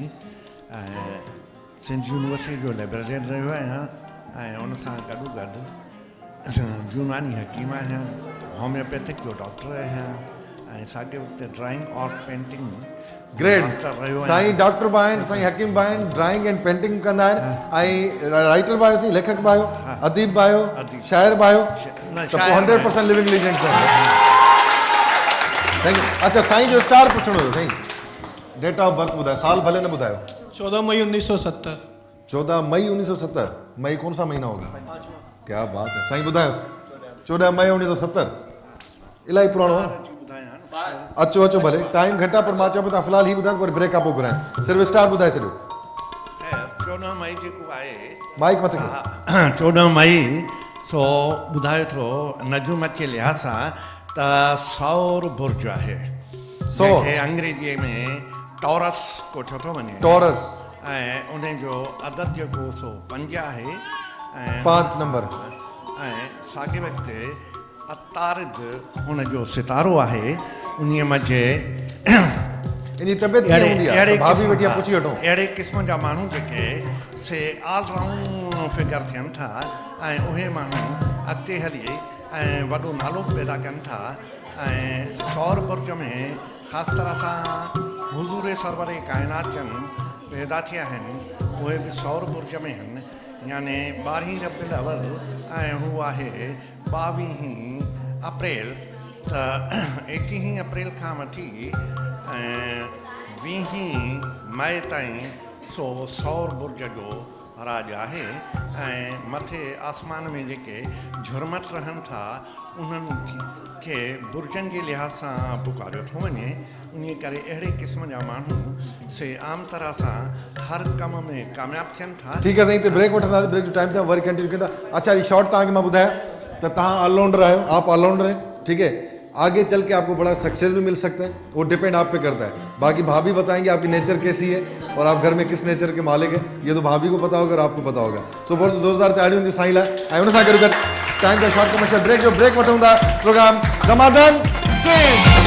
सिंध यूनिवर्सिटी जो लाइब्रेरियन रहियो आहियां ऐं उन सां गॾोगॾु यूनानी हकीम आहियां, होम्योपैथिक जो डॉक्टर आहियां ऐं साॻे वक़्तु ड्राइंग और पेंटिंग ग्रेट। मास्टर रहियो आहियां। साईं डॉक्टर बि आहिनि, साईं हकीम बि आहिनि, ड्राइंग एंड पेंटिंग कंदा आहिनि ऐं राइटर बि आहियो, साईं लेखक बि आहियो, अदीब बि आहियो, शाइर बि आहियो, त पोइ 100% लिविंग लीजेंड थैंक यू। अच्छा साईं जो स्टार पुछणो हुयो साईं, डेट ऑफ बर्थ ॿुधायो, साल भले न ॿुधायो। 14 मई 1970। 14 मई 1970। मई कौन सा महीना होगा? क्या बात है साईं, ॿुधायो 14 मई 1970 इलाही पुराणो आहे। अचो अचो भले, टाइम घटि आहे पर मां चवां पियो तव्हां फ़िलहाल ही ॿुधायो पर ब्रेक खां पोइ घुरायां, सिर्फ़ु स्टार ॿुधाए छॾियो। 14 मई जेको आहे माइक मथे 14 मई सो ॿुधायो थो नजूम जे लिहाज़ सां त सौर बुर्ज आहे, जंहिंखे अंग्रेजीअ में टॉरस को छो थो वञे, टॉरस, ऐं उन जो अदद जेको सो 5 आहे ऐं 5 नंबर ऐं साॻे वक़्तु अतारिद हुन जो सितारो आहे। उन्हीअ मंझि इनजी तबियत कीअं हूंदी आहे भाभी वठी पुछी वठो। अहिड़े क़िस्म जा माण्हू जेके से ऑलराउंड फिगर थियनि था ऐं उहे माण्हू अॻिते हली ऐं वॾो नालो पैदा कनि था ऐं सौर बुर्ज में ख़ासि तरह सां हुज़ूर सरवर काइनात जन पैदा थिया आहिनि उहे बि सौर बुर्ज में आहिनि, यानी 12 रबीउल अव्वल ऐं हू आहे 22 अप्रैल, त 21 अप्रैल खां वठी 20 मई ताईं सो सौर बुर्ज जो राज आहे ऐं मथे आसमान में जेके झुरमट रहनि था उन्हनि खे बुर्जनि जे लिहाज़ सां पुकारियो थो वञे। उन करे अहिड़े क़िस्म जा माण्हू से आम तरह सां हर कम में कामयाबु थियनि था। ठीकु आहे साईं, हिते ब्रेक वठंदासीं, ब्रेक जो टाइम थियो वरी कंटिन्यू कंदा। अच्छा ये शॉर्ट तव्हांखे मां ॿुधायां तो तहाँ ऑलराउंडर आयो, आप ऑलराउंडर हैं, ठीक है, आगे चल के आपको बड़ा सक्सेस भी मिल सकता है, वो डिपेंड आप पे करता है। बाकी भाभी बताएंगे आपकी नेचर कैसी है और आप घर में किस नेचर के मालिक हैं, ये तो भाभी को पता होगा और आपको पता होगा। सो बहुत ज़ोरदार ताड़ियूं हूंदियूं साईं लाइ ऐं उन सां गॾु टाइम का शॉर्ट कमर्शियल ब्रेक जो ब्रेक वठूं था प्रोग्राम दमादम सिंध।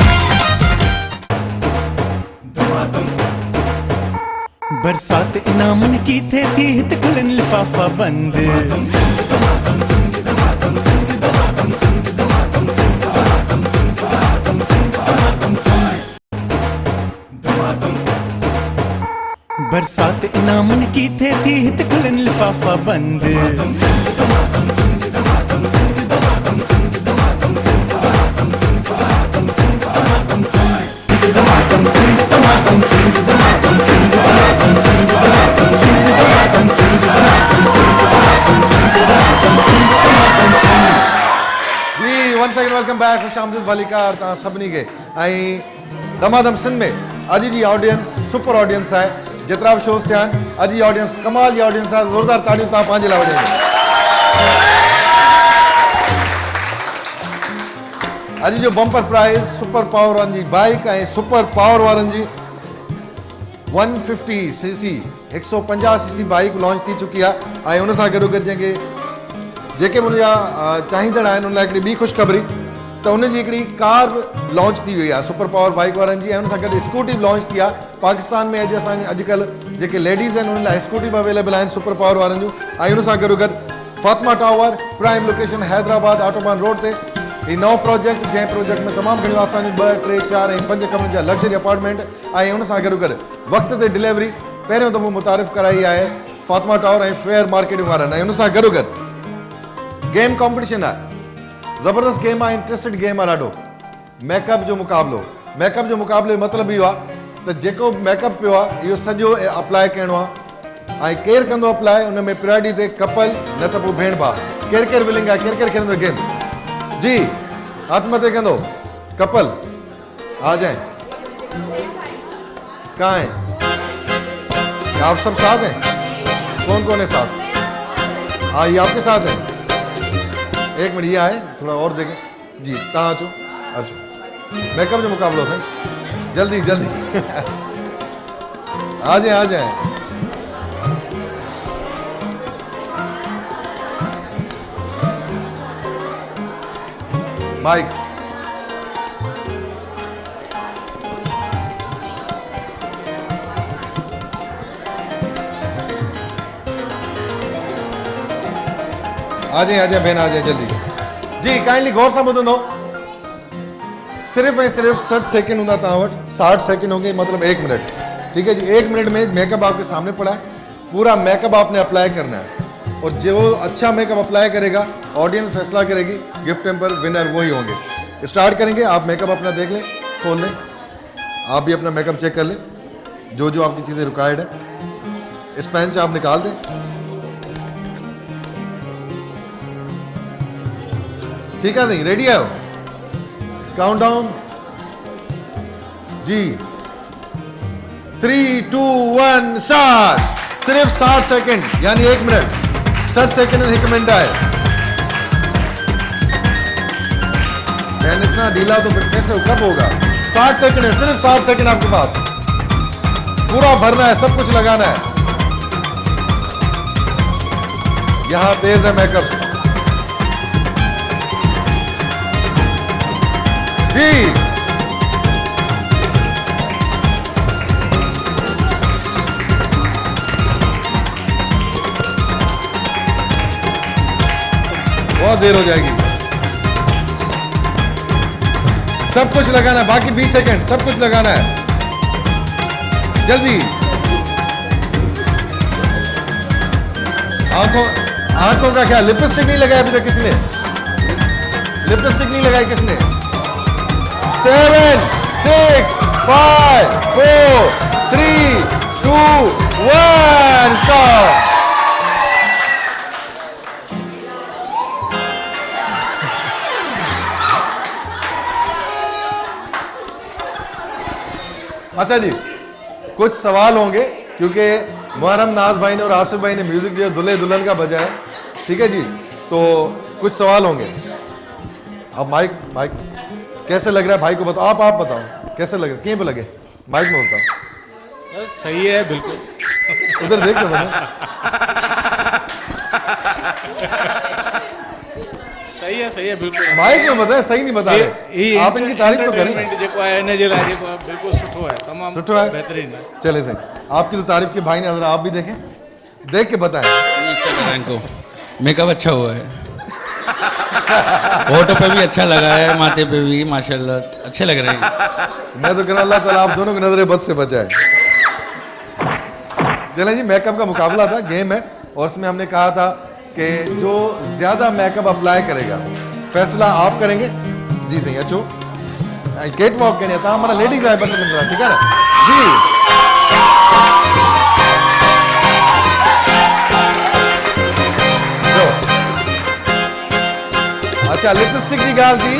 बरसात इनामन चीथे थी हित खुलन लिफाफा बंद, बरसात इनामन चीथे थी हित खुलन लिफाफा बंद, जी वन सेकंड वेलकम बैक, खुश आमदीद वालिकार तव्हां सभिनी खे। ऐं दमादम सिंध में अॼु जी ऑडियंस सुपर ऑडियंस आहे, जेतिरा बि शोज़ थिया आहिनि अॼु जी ऑडियंस कमाल जी ऑडियंस आहे, ज़ोरदार ताड़ियूं तव्हां पंहिंजे लाइ वॼाईंदो। अॼु जो बम्पर प्राइज़ सुपर पावर वारनि जी बाइक ऐं सुपर पावर वारनि जी 150 सीसी 150 सीसी बाइक लॉन्च थी चुकी आहे ऐं उन सां गॾोगॾु जेके बि उनजा चाहींदड़ आहिनि उन लाइ हिकिड़ी ॿी ख़ुशख़बरी त उनजी हिकिड़ी कार बि लॉन्च थी वई आहे सुपर पावर बाइक वारनि जी ऐं उन सां गॾु स्कूटी बि लॉन्च थी आहे। पाकिस्तान में अॼु असांजे अॼुकल्ह जेके लेडीज़ आहिनि उन लाइ स्कूटी बि अवेलेबल आहिनि सुपर पावर वारनि जूं ऐं उन सां गॾोगॾु Fatima tower prime location Hyderabad autobahn road ते ही नओं प्रोजेक्ट, जंहिं प्रोजेक्ट में तमामु घणियूं असांजूं 2, 3, 4 ऐं 5 कमरनि जा लग्जरी अपार्टमेंट ऐं उन सां गॾोगॾु वक़्त ते डिलीवरी पहिरियों दफ़ो मुतारिफ़ कराई आहे फातिमा टावर ऐं फेयर मार्केटिंग वारनि ऐं उन सां गॾोगॾु गेम कॉम्पिटिशन आहे, ज़बरदस्त गेम आहे, इंट्रस्टेड गेम आहे ॾाढो। मेकअप जो मुक़ाबिलो, मेकअप जो मुक़ाबिले जो मतिलबु इहो आहे त जेको मेकअप पियो आहे इहो सॼो अप्लाई करिणो आहे ऐं केरु कंदो अप्लाई उन में प्रायोरिटी ते कपल न त पोइ भेण भाउ, केरु केरु विलिंग आहे, केरु केरु खेलंदो गेम जी हथ मथे कंदो कपल आ जाए कहाँ है आप सब साथ हैं? कौन कौन है साथ? हाँ, ये आपके साथ है। एक मिनट, ये आए थोड़ा और देखें जी। ता अचो अचो, मेकअप जो मुकाबलो है, जल्दी जल्दी आ जाए आ जाए। माइक आ जाए बहन, आ जाए जल्दी जी। काइंडली गौर सां ॿुधंदो, सिर्फ़ ऐं सिर्फ़ 60 सेकंड हूंदा तव्हां वटि। 60 सेकंड होंगे मतलब 1 मिनट, ठीक है जी। 1 मिनट में मेकअप आपके सामने पड़ा है, पूरा मेकअप आपने अप्लाई करना है, और जो अच्छा मेकअप अप्लाई करेगा ऑडियंस फैसला करेगी, गिफ्ट टेम्पर विनर वही होंगे। स्टार्ट करेंगे, आप मेकअप अपना देख लें, खोल लें, आप भी अपना मेकअप चेक कर लें, जो जो आपकी चीज़ें रिक्वायर्ड है इस पेन से आप निकाल दें। ठीक है, नहीं रेडी है? काउंटडाउन जी, 3, 2, 1 स्टार्ट। सिर्फ 60 सेकंड यानी 1 मिनट, 60 सेकंड में 1 मिनट आए। मैंने इतना ढीला तो फिर कैसे, कब होगा? 60 सेकंड है, सिर्फ 60 सेकंड आपके पास, पूरा भरना है, सब कुछ लगाना है। यहां तेज है मेकअप जी। बहुत देर हो जाएगी, सब कुछ लगाना है, बाकी 20 सेकंड सब कुछ लगाना है, जल्दी। आंखों का क्या, लिपस्टिक नहीं लगाया अभी तक किसने? लिपस्टिक नहीं लगाई किसने? 7, 6, 5, 4, 3, 2, 1 स्टॉप। अच्छा जी, कुछ सवाल होंगे क्योंकि मुहर्रम नाज भाई ने और आसिफ भाई ने म्यूजिक जो दुल्हे दुल्हन का बजा है, ठीक है जी, तो कुछ सवाल होंगे। अब माइक कैसे लग रहा है भाई को बताओ, आप बताओ कैसे लग रहा है, कहीं पे लगे माइक में बताओ। सही है बिल्कुल, उधर देख लो सही है बिल्कुल। माइक में बताए, सही नहीं बता रहे आप, इनकी तारीफ तो करें। जेको है इन जे लाइ जेको बिल्कुल सुठो है, तमाम सुठो है, बेहतरीन है। चले सही, आपकी तो तारीफ के भाई ने, जरा आप भी देखें, देख के बताएं। इनको मेकअप अच्छा हुआ है, फोटो पे भी अच्छा लगा है, माथे पे भी माशाल्लाह अच्छे लग रहे हैं। मैं तो कह रहा अल्लाह ताला आप दोनों की नजरें बद से बचाए। चलें जी, मेकअप का मुकाबला था, गेम है, और उसमें हमने कहा था कि जो ज्यादा मेकअप अप्लाई करेगा फैसला आप करेंगे जी। सही अच्छो केट वॉक के था हमारा लेडीज आए बटन, ठीक है ना जी। अच्छा, लिपस्टिक की गाल जी,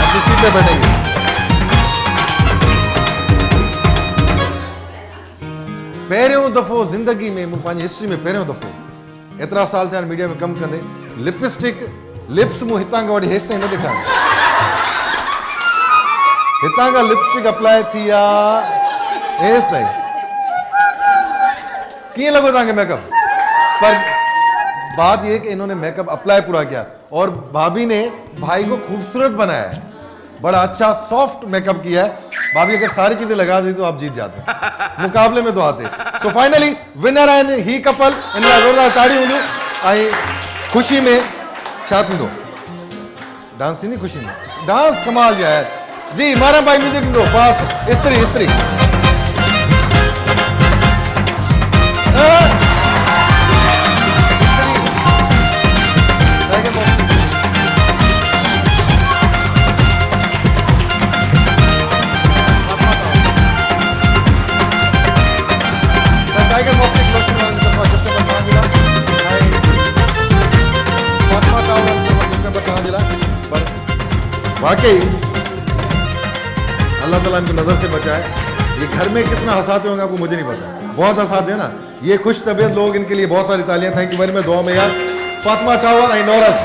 अपनी सीट पे बैठेंगे। पहिरियों दफ़ो ज़िंदगी में, पंहिंजी हिस्ट्री में पहिरियों दफ़ो, एतिरा साल थिया मीडिया में कमु कंदे, लिपस्टिक लिप्स मूं हितां खां वठी हेसि ताईं न ॾिठा आहिनि। हितां खां लिपस्टिक अप्लाई थी आहे हेसि ताईं। किए लगो तव्हांखे मेकअप? पर बात यह कि इन्होंने मेकअप अप्लाई पूरा किया और भाभी ने भाई को खूबसूरत बनाया है, बड़ा अच्छा सॉफ्ट मेकअप किया है। भाभी अगर सारी चीजें लगा दी तो आप जीत जाते, मुकाबले में तो आते। सो फाइनली विनर आहिनि ही कपल, इन लाइ ज़ोरदार ताड़ी हूंदियूं। ऐं ख़ुशी में छा थींदो? डांस थींदी ख़ुशी में, डांस कमाल जो आहे जी। मारा भाई म्यूजिक ईंदो पास, इस्त्री इस्त्री टाइगर मॉस्टिक लोशन वाले तरफा गिफ्ट नंबर 5 दिला, फातिमा टावर गिफ्ट नंबर 5 दिला। पर वाकई अल्लाह ताला इनको नज़र से बचाए। ये घर में कितना हंसाते होंगे आपको मुझे नहीं पता, बहुत हंसाते हैं ना ये खुश तबीयत लोग, इनके लिए बहुत सारी तालियां। थैंक यू वेरी मच, दुआ में यार। फातिमा टावर एंड नौरस,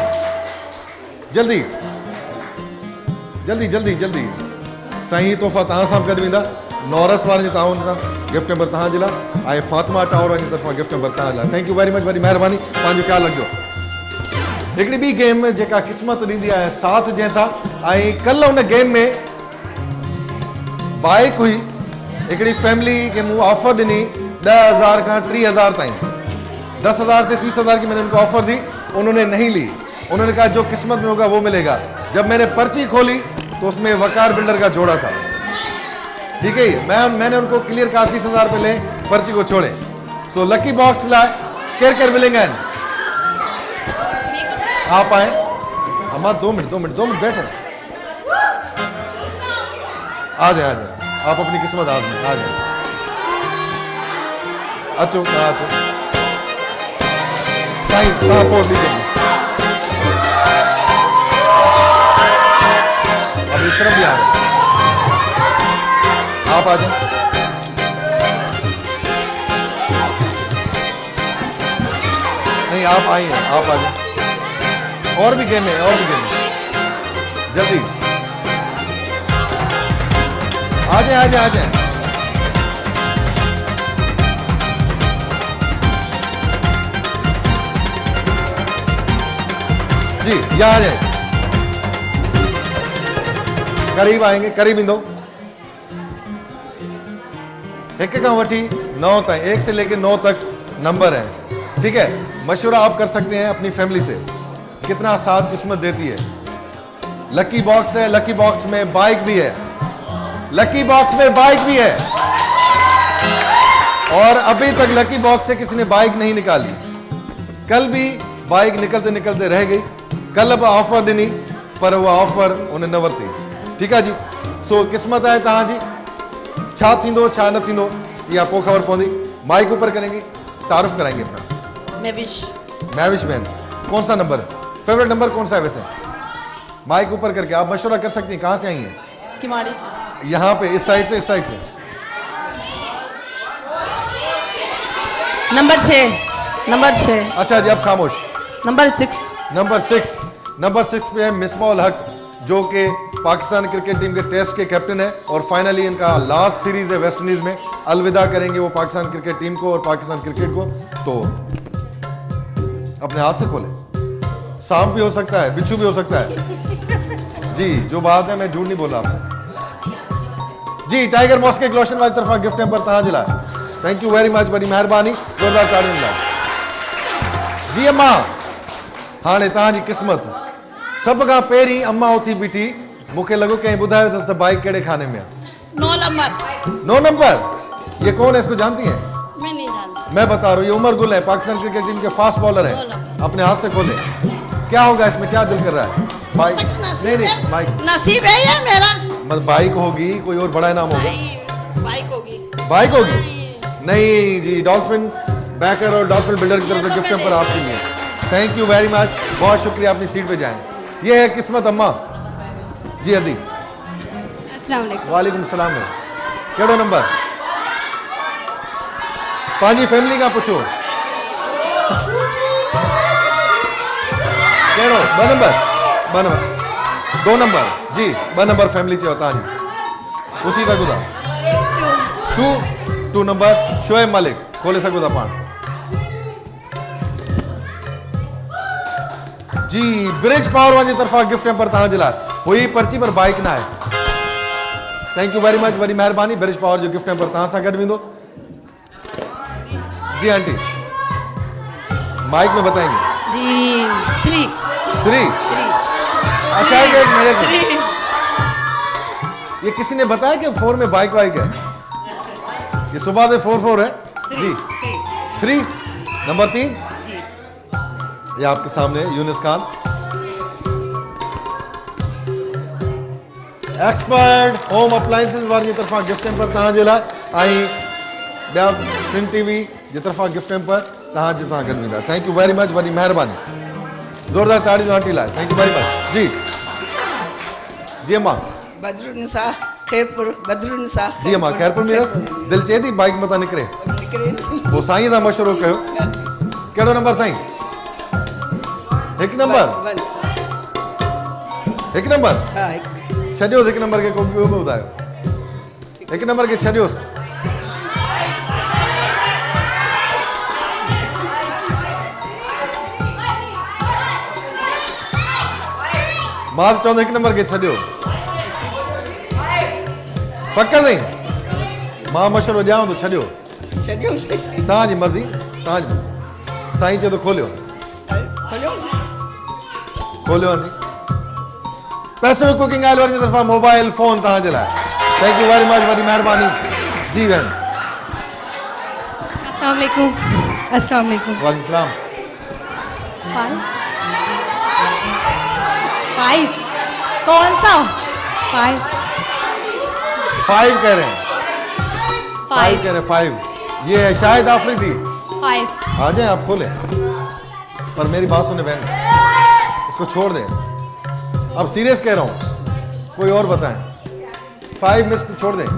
जल्दी जल्दी जल्दी जल्दी साईं तोहफ़ा तव्हां सां गॾु वेंदा। नौरस वारनि जे ताउन सां गिफ्ट नंबर तव्हां जे लाइ ऐं फातिमा टावर वारनि जी तरफ़ां गिफ्ट नंबर तव्हां लाइ। थैंक यू वेरी मच, वॾी महिरबानी, पंहिंजो ख्यालु रखिजो। हिकिड़ी ॿी गेम जेका क़िस्मत ॾींदी आहे साथ जंहिंसां, ऐं कल्ह हुन गेम में बाइक हुई। हिकिड़ी फैमिली खे मूं ऑफर ॾिनी 10,000 खां 30,000 ताईं, 10,000 से 30,000 की मैंने उनको ऑफर दी, उन्होंने नहीं ली। उन्होंने कहा जो किस्मत में होगा वो मिलेगा। जब मैंने पर्ची खोली तो उसमें वकार बिल्डर का जोड़ा था। ठीक है, मैंने उनको क्लियर कहा 30,000 रुपये लें, पर्ची को छोड़े। सो लकी बॉक्स लाए केर मिलेंगे। आप आए अम्मा, 2 मिनट बैठे, आ जाए आप अपनी किस्मत आजमाएं, आ जाए। अचो साईं तव्हां पोइ लीजिए, अब इस तरफ भी आ रहे, आप आ जाए। नहीं आप आइए, आप आ जाए। और भी गेम है, जल्दी आ जाए। जी यहाँ आ जाए, करीब आएंगे, करीब ईंदो। 1 खां वठी 9 तक, 1 से लेकर 9 तक नंबर है। ठीक है, मशवरा आप कर सकते हैं अपनी फैमिली से, कितना साथ किस्मत देती है। लकी बॉक्स है, लकी बॉक्स में बाइक भी है, लकी बॉक्स में बाइक भी है। और अभी तक लकी बॉक्स से किसी ने बाइक नहीं निकाली। कल भी बाइक निकलते निकलते रह गई। कल अब ऑफर ॾिनी पर वो ऑफर उन्हें न वरिती। ठीक है जी, सो किस्मत है तव्हां जी, छा थींदो छा न थींदो इहा पोइ ख़बर पवंदी। माइक ऊपर करेंगे, तारुफ कराएंगे अपना। महविश बहन, कौन सा नंबर, फेवरेट नंबर कौन सा है वैसे? माइक ऊपर करके आप मशवरा कर सकती हैं। कहाँ से आई हैं? किमाड़ी से। यहाँ पे इस साइड से नंबर 6। अच्छा जी, अब खामोश। नंबर 6 नंबर 6 पे है मिसबाह हक, जो कि पाकिस्तान क्रिकेट टीम के टेस्ट के कैप्टन है और फाइनली इनका लास्ट सीरीज है वेस्ट इंडीज में। अलविदा करेंगे वो पाकिस्तान क्रिकेट टीम को और पाकिस्तान क्रिकेट को। तो अपने हाथ से खोले, सांप भी हो सकता है, बिच्छू भी हो सकता है। जी जो बात है, मैं झूठ नहीं बोल रहा आपसे। जी टाइगर मॉस्के ग्लोशन वाली तरफा गिफ्ट नंबर तव्हां जे लाइ। थैंक यू वेरी मच, वॾी महिरबानी, ज़ोरदार ताड़ियुनि लाइ। जी अम्मा, हाणे तव्हांजी किस्मत। सभ खां पहिरीं अम्मा उथी बीठी, मूंखे लॻो कंहिं ॿुधायो अथसि त बाइक कहिड़े खाने में आहे। 9 नंबर। ये कौन है, इसको जानती हैं? मैं नहीं जानती। मैं बता रहा हूँ, ये उमर गुल है, पाकिस्तान क्रिकेट टीम के फास्ट बॉलर है। अपने हाथ से खोले, क्या होगा इसमें, क्या दिल कर रहा है? बाइक नहीं बाइक नसीब है ये मेरा। मतलब बाइक होगी, कोई और बड़ा इनाम होगा? बाइक होगी नहीं जी, डॉल्फिन बैकर और डॉल्फिन बिल्डर की तरफ से गिफ्ट पर आपके लिए। थैंक यू वेरी मच, बहुत शुक्रिया। अपनी सीट पे जाएं। ये है किस्मत अम्मा जी। अदी अस्सलाम वालेकुम। वालेकुम सलाम। केड़ो नंबर? पांजी फैमिली का पूछो। केड़ो? 2 नंबर 2 नंबर जी, 2 नंबर फैमिली चयो तव्हां जी। पूछी था गुदा 2 नंबर शोएब मलिक, खोले सघो था पाण जी। ब्रिज पावर वाली तरफा गिफ्ट नंबर तव्हां जे लाइ हुई पर्ची पर बाइक ना है। थैंक यू वेरी मच, वॾी महिरबानी। ब्रिज पावर जो गिफ्ट नंबर तव्हां सां गॾु वेंदो। जी आंटी माइक में बताएंगे जी। 3। अच्छा एक मिनट, ये किसी ने बताया कि 4 में बाइक वाइक है? ये सुबह से 4 है जी। 3 नंबर 3 ये आपके सामने Younis Khan, expert home appliances वाली तरफा गिफ्ट नंबर तव्हां जे लाइ ऐं ॿिया सिन टीवी जी तरफा गिफ्ट नंबर तव्हां जे सां गॾु वेंदा। थैंक यू वेरी मच, वॾी महिरबानी, ज़ोरदार ताड़ी आंटी लाइ। थैंक यू वेरी मच जी। जी अम्मा। बदरुनिसा खैरपुर बदरुन सा जी अम्मा खैरपुर में दिल चए थी बाइक मता निकिरे वो साईं दा मशवरो कयो कहिड़ो नंबर साईं 1 नंबर 1 नंबर छॾियोसि 1 नंबर खे को ॿियो बि ॿुधायो 1 नंबर खे छॾियोसि मां चवंदो 1 नंबर खे छॾियो पक साईं मां मशवरो ॾियांव थो छॾियो तव्हांजी मर्ज़ी तव्हांजी साईं चए थो खोलियो खोलियो नी पैसिफिक कुकिंग ऑयल वारी तरफ़ां मोबाइल फोन तव्हांजे लाइ थैंक यू वेरी मच वॾी महिरबानी जी भेण अस्सलाम वालेकुम अस्सलाम वालेकुम वालेकुम सलाम 5 कौन सा 5 कह रहे हैं 5 कह रहे हैं 5 ये है शाहिद आफरीदी 5 आ जाए आप खोले पर मेरी बात सुने बहन इसको छोड़ दें अब सीरियस कह रहा हूं कोई और बताएं 5 में इसको छोड़ दें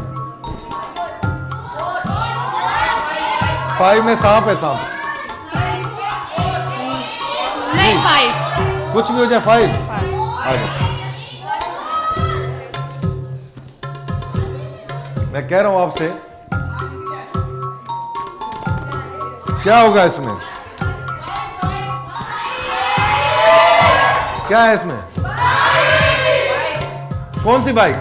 5 में सांप है सांप नहीं 5 कुछ भी हो जाए 5 आ जाए मैं कह रहा हूं आपसे क्या होगा इसमें क्या है इसमें कौन सी बाइक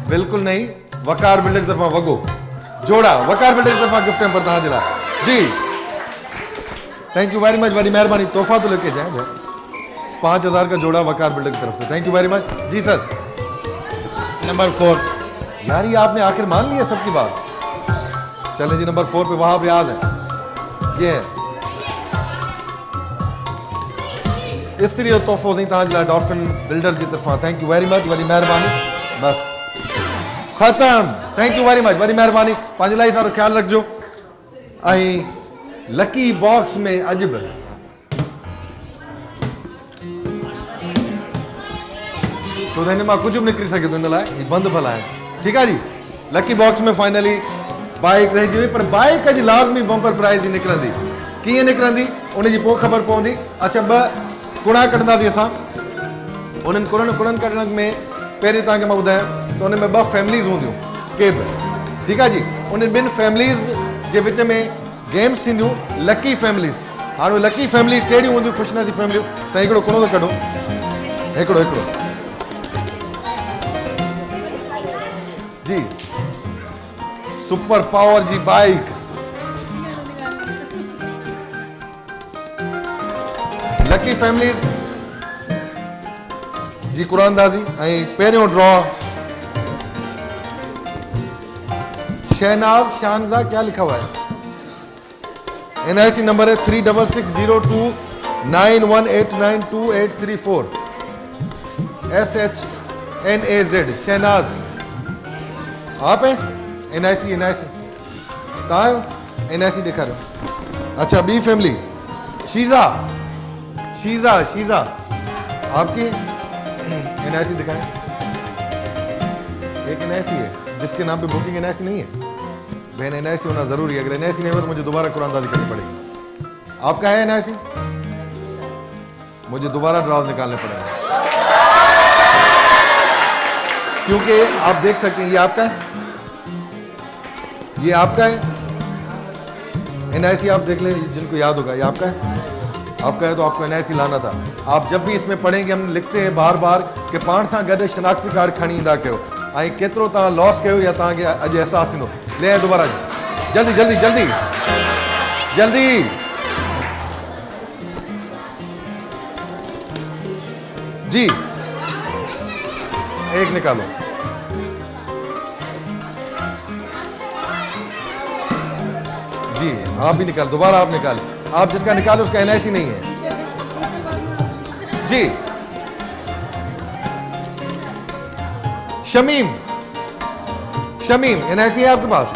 बिल्कुल नहीं वकार बिल्डर की तरफा वगो जोड़ा वकार बिल्डर की तरफा गिफ्ट पर तहां जिला जी थैंक यू वेरी मच बड़ी मेहरबानी तोहफा तो लेके जाए 5000 का जोड़ा वकार बिल्डर की तरफ से थैंक यू वेरी मच जी सर नंबर 4 यार ये आपने आखिर मान लिया सबकी बात चलें जी नंबर 4 पे वहां रियाज है ये है इस्त्री और तोहफो से तहां जिला डॉल्फिन बिल्डर की तरफा थैंक यू वेरी मच बड़ी मेहरबानी बस खत्म थैंक यू वेरी मच बड़ी मेहरबानी पंहिंजे लाइ सारो ख्याल रखजो ऐं लकी बॉक्स में अॼु बि छो त हिन मां कुझु बि निकिरी सघे थो हिन लाइ बंदि भला आहे ठीकु आहे जी लकी बॉक्स में फाइनली बाइक रहिजी वई पर बाइक अॼु लाज़मी बम्पर प्राइज़ ई निकिरंदी कीअं निकिरंदी उनजी पोइ ख़बर पवंदी अच्छा 2 कुड़ा कढंदासीं असां उन्हनि कुड़नि कढण में पहिरीं तव्हांखे मां ॿुधायां त उन में 2 फैमिलीज़ हूंदियूं के बि ठीकु आहे जी उन 2 फैमिलीज़ जे विच में गेम्स थींदियूं लकी फैमिलीज़ हाणे लकी फैमिली कहिड़ियूं हूंदियूं ख़ुशनसीब फैमिलियूं साईं हिकिड़ो कुड़ो थो कढो हिकिड़ो जी सुपर पावर जी बाइक लकी फैमिलीज़ जी कुरानदाज़ी ऐं पहिरियों ड्रॉ शहनाज शानजा क्या लिखा हुआ है NIC नंबर है 366029189284 SHNAZ शहनाज आप हैं NIC कहाँ है NIC दिखा रहे हो अच्छा बी फैमिली शीजा आपकी NIC दिखाएं एक NIC है जिसके नाम पे बुकिंग NIC नहीं है बहन NIC होना जरूरी है अगर NIC नहीं हो तो मुझे दोबारा कुरानदाजी करनी पड़ेगी आपका है NIC मुझे दोबारा ड्राज निकालने पड़ेंगे क्योंकि आप देख सकते हैं ये आपका है NIC आप देख लें जिनको याद होगा ये आपका है तो आपको NIC लाना था आप जब भी इसमें पढ़ेंगे हम लिखते हैं बार बार कि पाण सां गॾु शनाख्ती कार्ड खणी ईंदा कयो ऐं केतिरो तव्हां लॉस कयो या तव्हांखे अॼु अहसासु ईंदो ले आए दोबारा जल्दी जी एक निकालो जी आप भी निकाल दोबारा आप निकालें आप जिसका निकालो उसका NIC नहीं है जी शमीम NIC है आपके पास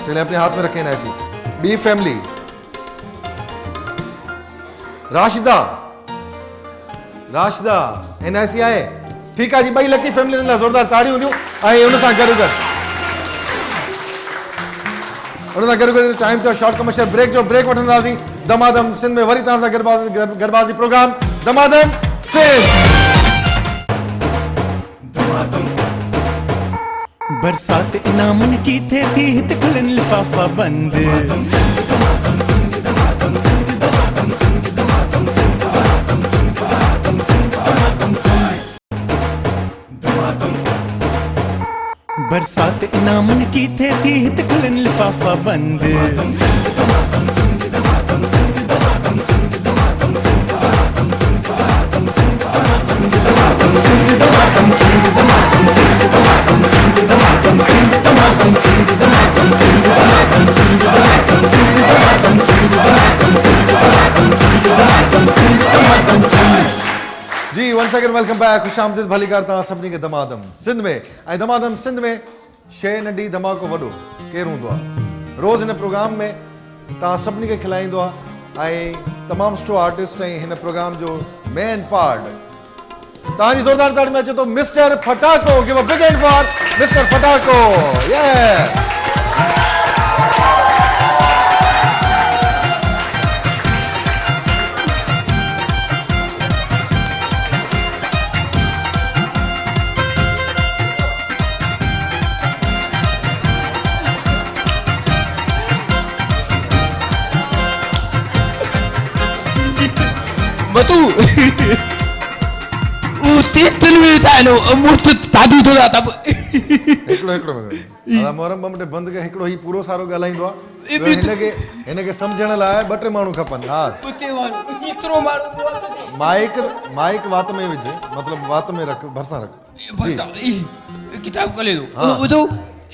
चलिए अपने हाथ में रखें NIC बी फैमिली राशिदा NIC आए ठीक है जी भाई लकी फैमिली ने जोरदार ताड़ी हूंदियूं ऐं उन सां गॾु टाइम थियो शॉर्ट कमर्शियल ब्रेक जो ब्रेक वठंदासीं दमादम सिंध में वरी तव्हां सां गॾिबाज़ी प्रोग्राम दमादम सिंध बरसात इनामन जी थे थी हित खुलन लिफाफा बंद बरसात इनामन जी थे थी हित खुलन लिफाफा बंद जी वंस अगेन वेलकम बैक खुशामदीद भली करता सभिनी खे दमादम सिंध में ऐं दमादम सिंध में शइ नंढी धमाको वॾो केरु हूंदो आहे रोज़ हिन प्रोग्राम में तव्हां सभिनी खे खिलाईंदो आहे ऐं तमामु सुठो आर्टिस्ट ऐं हिन प्रोग्राम जो मेन पार्ट तव्हांजी ज़ोरदार ताड़ी में अचे थो मिस्टर फटाको give a big hand for mister फटाको बतू तीन मिनट आए लो मुझे दादी तो जाता हिकिड़ो मिनट मोहरम बमटे बंदि के हिकिड़ो ही पूरो सारो ॻाल्हाईंदो आहे हिनखे सम्झण लाइ ॿ टे माण्हू खपनि हा माइक वात में विझ मतलब वात में रख भरसां रख किताब कर ले दो वो तो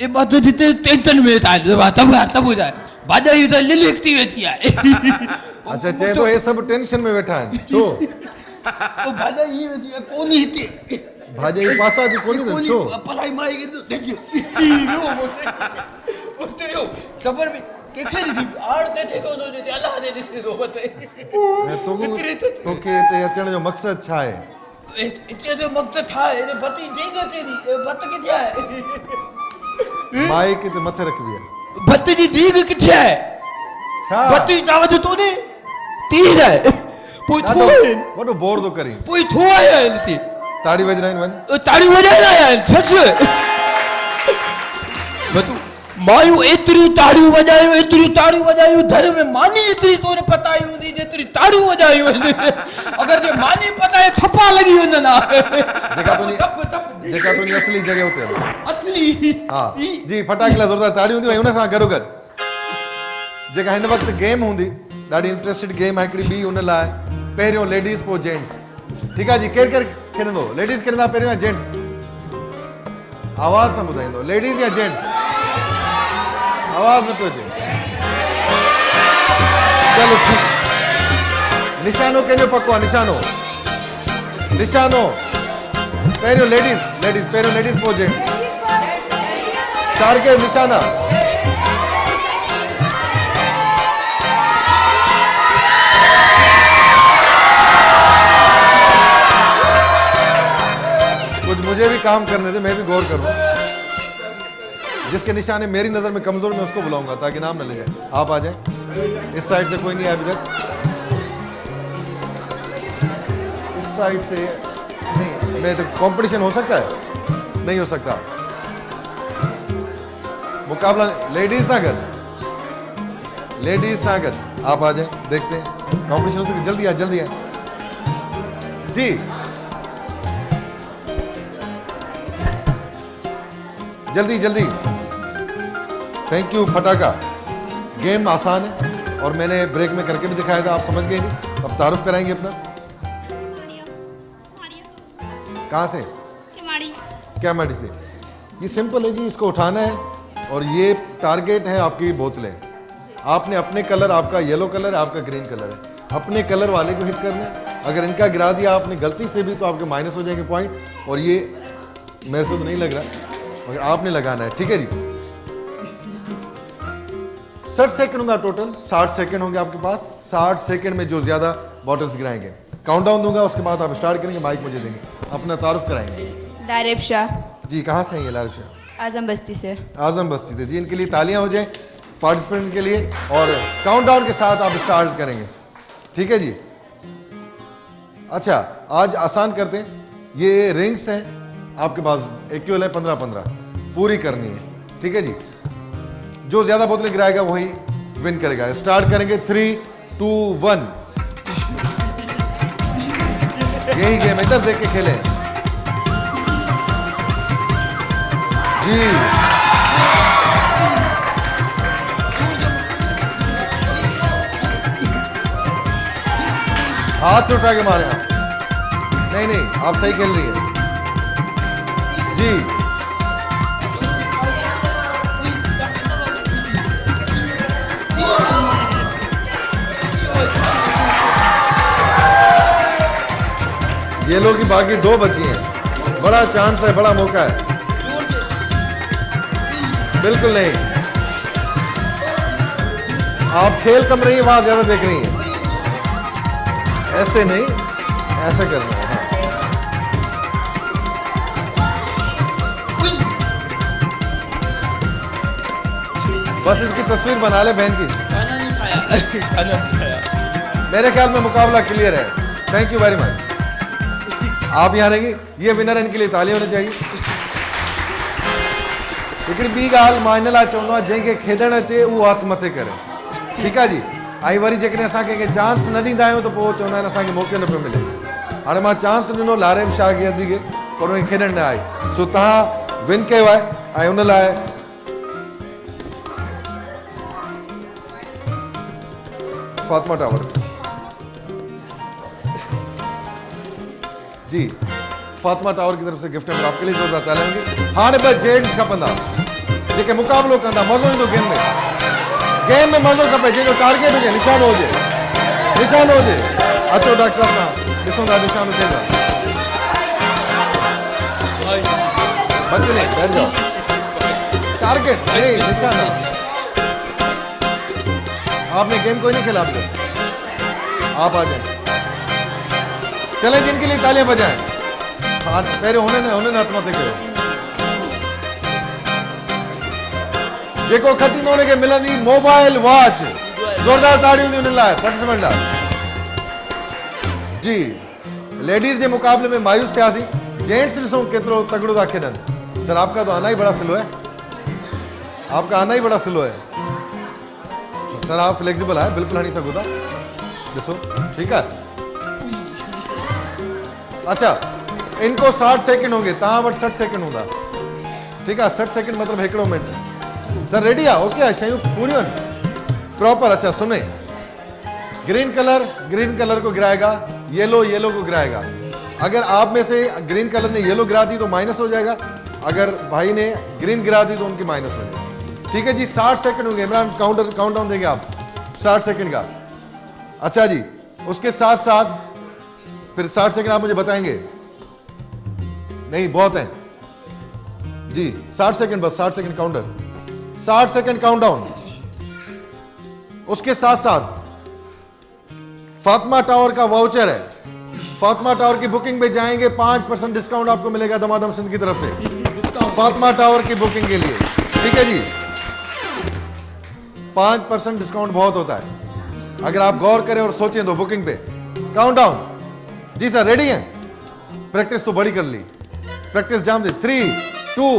ये बात तो जितने तीन मिनट आए तब हो जाए बाजा ये तो लिखती रहती है अच्छा चए तो ये सब टेंशन में बैठा है छो ओ भाजा ये कौन हिते भाजा ये पासा दी कोनी तो छो पलाई माई के तो देखियो रो बोलते हो खबर में केखे दी आड़ ते थे तो अल्लाह दे दे तो बते तो के ते अचण जो मकसद छा है इते जो मकसद था ये बती देगा तेरी बत के क्या है माइक ते मथे रखबी है बत जी दीग किथे है छा बती जावत तूने तीर है पोई थो वडो बोर तो करी पोई थो आया इनती ताड़ी बजराइन वन ताड़ी बजाया है सच बतू मायू एतरी ताड़ी बजायो घर में मानी एतरी तोने पता ही होती जेतरी ताड़ी बजायो अगर जे मानी पता है थप्पा लगी हो ना जगह तो असली जगह होते हैं असली हां जी फटाकला जोरदार ताड़ी होंदी उन सां गरो कर जगह हिन वक्त गेम होंदी ॾाढी इंटरेस्टेड गेम है हिकिड़ी ॿी उन लाइ पहिरियों लेडीज़ पोइ जेंट्स ठीकु आहे जी केरु खेॾंदो लेडीज़ खेॾंदा पहिरियों या जेंट्स आवाज़ सां ॿुधाईंदो लेडीज़ या जेंट्स आवाज़ न पियो अचे चलो ठीक निशानो कंहिंजो पको आहे निशानो पहिरियों लेडीज़ पोइ जेंट्स टारगेट निशाना कुछ मुझे भी काम करने दे मैं भी गौर करूं जिसके निशाने मेरी नजर में कमजोर मैं उसको बुलाऊंगा ताकि नाम न ले जाए आप आ जाए इस साइड से कोई नहीं आया अभी तक इस साइड से नहीं मैं तो कंपटीशन हो सकता है नहीं हो सकता मुकाबला लेडीज सागर आप आ जाए देखते हैं कंपटीशन हो सकता जल्दी आए जी जल्दी थैंक यू फटाका गेम आसान है और मैंने ब्रेक में करके भी दिखाया था आप समझ गए नहीं अब तारुफ कराएंगे अपना कहाँ से क्या माड़ी से ये सिंपल है जी इसको उठाना है और ये टारगेट है आपकी बोतलें आपने अपने कलर आपका येलो कलर है आपका ग्रीन कलर है अपने कलर वाले को हिट करना है अगर इनका गिरा दिया आपने गलती से भी तो आपके माइनस हो जाएंगे पॉइंट और ये मेरे से तो नहीं लग रहा मगर आपने लगाना है ठीक है जी 60 सेकंड होगा टोटल 60 सेकंड होंगे आपके पास 60 सेकंड में जो ज्यादा बॉटल्स गिराएंगे काउंटडाउन दूंगा उसके बाद आप स्टार्ट करेंगे माइक मुझे देंगे अपना तारुफ कराएंगे लारिब शाह। जी कहाँ से हैं ये लारिब शाह? आजम बस्ती से। आजम बस्ती से। जी इनके लिए तालियां हो जाए पार्टिसिपेंट के लिए, और काउंटडाउन के साथ आप स्टार्ट करेंगे, ठीक है जी। अच्छा आज आसान करते हैं, ये रिंग्स हैं आपके पास, इक्वल है 15-15, पूरी करनी है, ठीक है जी। जो ज्यादा बोतलें गिराएगा वही विन करेगा। स्टार्ट करेंगे 3, 2, 1। यही गेम, इधर देख के खेलें जी। हाथ से उठा के मारे आप, नहीं नहीं आप सही खेल रही है जी। ये लोग की बाकी 2 बची हैं, बड़ा चांस है, बड़ा मौका है। बिल्कुल नहीं, आप खेल कम रही है, वहां ज्यादा देख रही है। ऐसे नहीं, ऐसे करना है। बस इसकी तस्वीर बना ले बहन की। खाना नहीं खाया। खाना नहीं खाया। मेरे ख्याल में मुकाबला क्लियर है। Thank you very much. आप यहाँ रहेंगी, ये विनर है, इनके लिए ताली होनी चाहिए। हिकिड़ी ॿी ॻाल्हि मां हिन लाइ चवंदो आहियां, जंहिंखे खेॾणु अचे उहो हथु मथे करे, ठीकु आहे जी। ऐं वरी जेकॾहिं असां कंहिंखे चांस न ॾींदा आहियूं त पोइ चवंदा आहिनि असांखे मौक़ो न पियो मिले। हाणे मां चांस ॾिनो लारिब शाह खे अदी खे, पर उनखे खेॾणु न आई, सो तव्हां विन कयो आहे। ऐं उन लाइ फातिमा टावर जी, फातिमा टावर की तरफ से गिफ्ट है आपके लिए, जोरदार तालियां होंगी। हाणे बस जेंट्स खपंदा जेके मुकाबलो कंदा, मज़ो ईंदो गेम में मज़ो खपे, जंहिंजो टारगेट हुजे, निशान हुजे। अचो डॉक्टर साहब, तव्हां ॾिसो था निशान हुजे। बच्चे नहीं बैठ जाओ, टारगेट नहीं निशान। आपने गेम कोई नहीं खेला आपको, आप आ जाए। चलें जिनके लिए तालियां बजाएं। हाँ पहले उन्हें हथ मथे कयो। जेको खटी होने के मिलंदी मोबाइल वॉच, जोरदार ताड़ी हुंदी उन लाइ पार्टिसिपेंट लाइ जी। लेडीज के मुकाबले में मायूस थियासीं, जेंट्स ॾिसो केतिरो तगड़ो था खेॾनि। सर आपका तो आना ही बड़ा स्लो है, आपका आना ही बड़ा स्लो है सर। आप फ्लेक्सिबल है, बिल्कुल हणी सघो था, ॾिसो ठीक है। अच्छा इनको 60 सेकंड होंगे, तव्हां वटि 60 सेकंड हूंदा, ठीक है। 60 सेकंड मतलब 1 मिनट। सर रेडी है? ओके है, शयूं पूरियूं प्रॉपर। अच्छा सुने, ग्रीन कलर को गिराएगा, येलो को गिराएगा। अगर आप में से ग्रीन कलर ने येलो गिरा दी तो माइनस हो जाएगा, अगर भाई ने ग्रीन गिरा दी तो उनकी माइनस हो जाएगी, ठीक है जी। 60 सेकंड होंगे। इमरान काउंटडाउन देंगे आप 60 सेकंड का। अच्छा जी, उसके साथ साथ फिर 60 सेकंड आप मुझे बताएंगे, नहीं बहुत है जी। 60 सेकंड बस, 60 सेकंड काउंटर, 60 सेकंड काउंटडाउन। उसके साथ साथ फातिमा टावर का वाउचर है, फातिमा टावर की बुकिंग पे जाएंगे 5% डिस्काउंट आपको मिलेगा दमादम सिंध की तरफ से, फातिमा टावर की बुकिंग के लिए, ठीक है जी। 5% डिस्काउंट बहुत होता है, अगर आप गौर करें और सोचें तो। बुकिंग पे काउंटडाउन जी सर, रेडी हैं? प्रैक्टिस तो बड़ी कर ली, प्रैक्टिस जाम दे। 3, 2,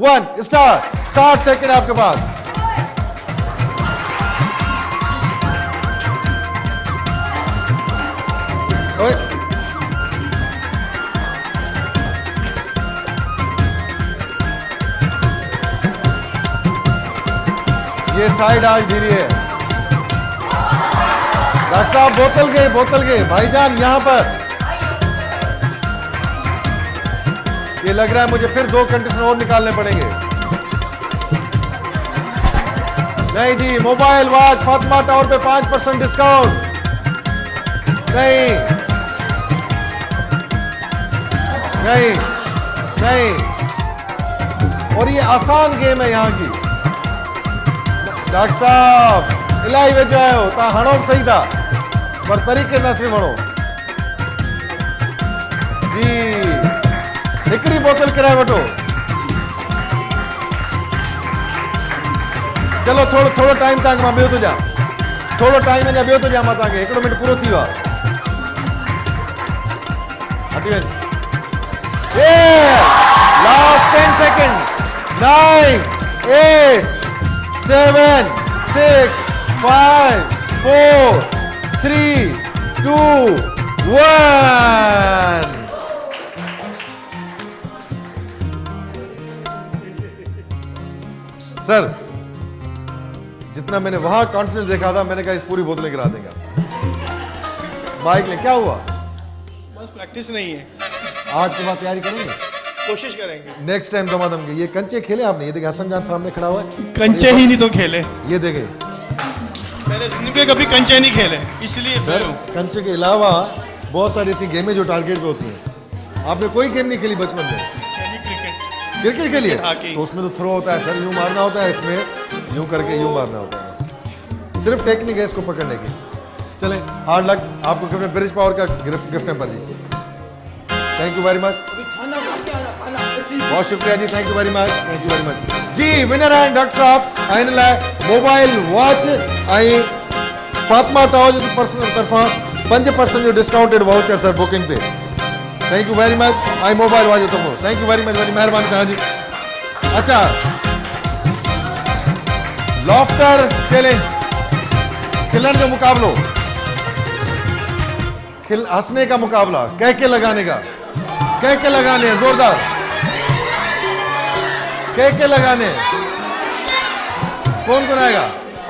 1 स्टार्ट। 60 सेकंड आपके पास। ये साइड आज धीरे है। डॉक्टर साहब बोतल गए भाईजान यहां पर। ये लग रहा है मुझे फिर 2 कंडीशन और निकालने पड़ेंगे। नहीं जी, मोबाइल वॉच फातिमा टावर पे 5% डिस्काउंट नहीं। और ये आसान गेम है यहाँ की। डॉक्टर साहब इलाही वेझो आयो, तव्हां हणो सही था पर तरीक़े सां सिर्फ़ हणो जी। हिकड़ी बोतल किराए वठो। चलो थोड़ो टाइम तक मां ॿियो थो ॾियां, थोड़ो टाइम अञा ॿियो थो ॾियां मां तव्हांखे, हिकिड़ो मिंट पूरो थी वियो आहे। हटी वञ। Last 10 second. 9 8 7 6 5 4 3 2 1। सर जितना मैंने वहां कॉन्फिडेंस देखा था, मैंने कहा इस पूरी बोतलें गिरा देगा। बाइक ले क्या हुआ? बस प्रैक्टिस नहीं है, आज के बाद तैयारी करेंगे, कोशिश करेंगे। नेक्स्ट टाइम दमादम के। ये कंचे खेले आपने? ये देखे हसन जान सामने खड़ा हुआ है, कंचे ही नहीं तो खेले। ये देखे मैंने जिंदगी में कभी कंचे नहीं खेले, इसलिए सर कंचे के अलावा बहुत सारी ऐसी गेमें जो टारगेट पे होती हैं। आपने कोई गेम नहीं खेली बचपन में? क्रिकेट खेलिए तो उसमें तो थ्रो होता है सर, यूं मारना होता है, इसमें यूं करके यूं मारना होता है, बस सिर्फ टेक्निक है इसको पकड़ने की। चलें, हार्ड लक आपको गिफ्ट में ब्रिज पावर का गिफ्ट नंबर जी। थैंक यू वेरी मच, बहुत शुक्रिया जी, thank you very much, thank you very much जी। विनर आहिनि डॉक्टर साहब, इन लाइ मोबाइल वॉच ऐं फातिमा टावर जी तरफ़ां 5% जो डिस्काउंटेड वाउचर सर बुकिंग पे। Thank you very much. I mobile वाजो तोहफ़ो, थैंक यू वेरी मच, वॾी महिरबानी तव्हांजी। अच्छा, लॉफ्टर चैलेंज, खिलण जो मुकाबलो, हंसने का मुकाबला, कह के लगाने का, कह के लगाने हैं जोरदार, कह के लगाने। कौन कौन आएगा?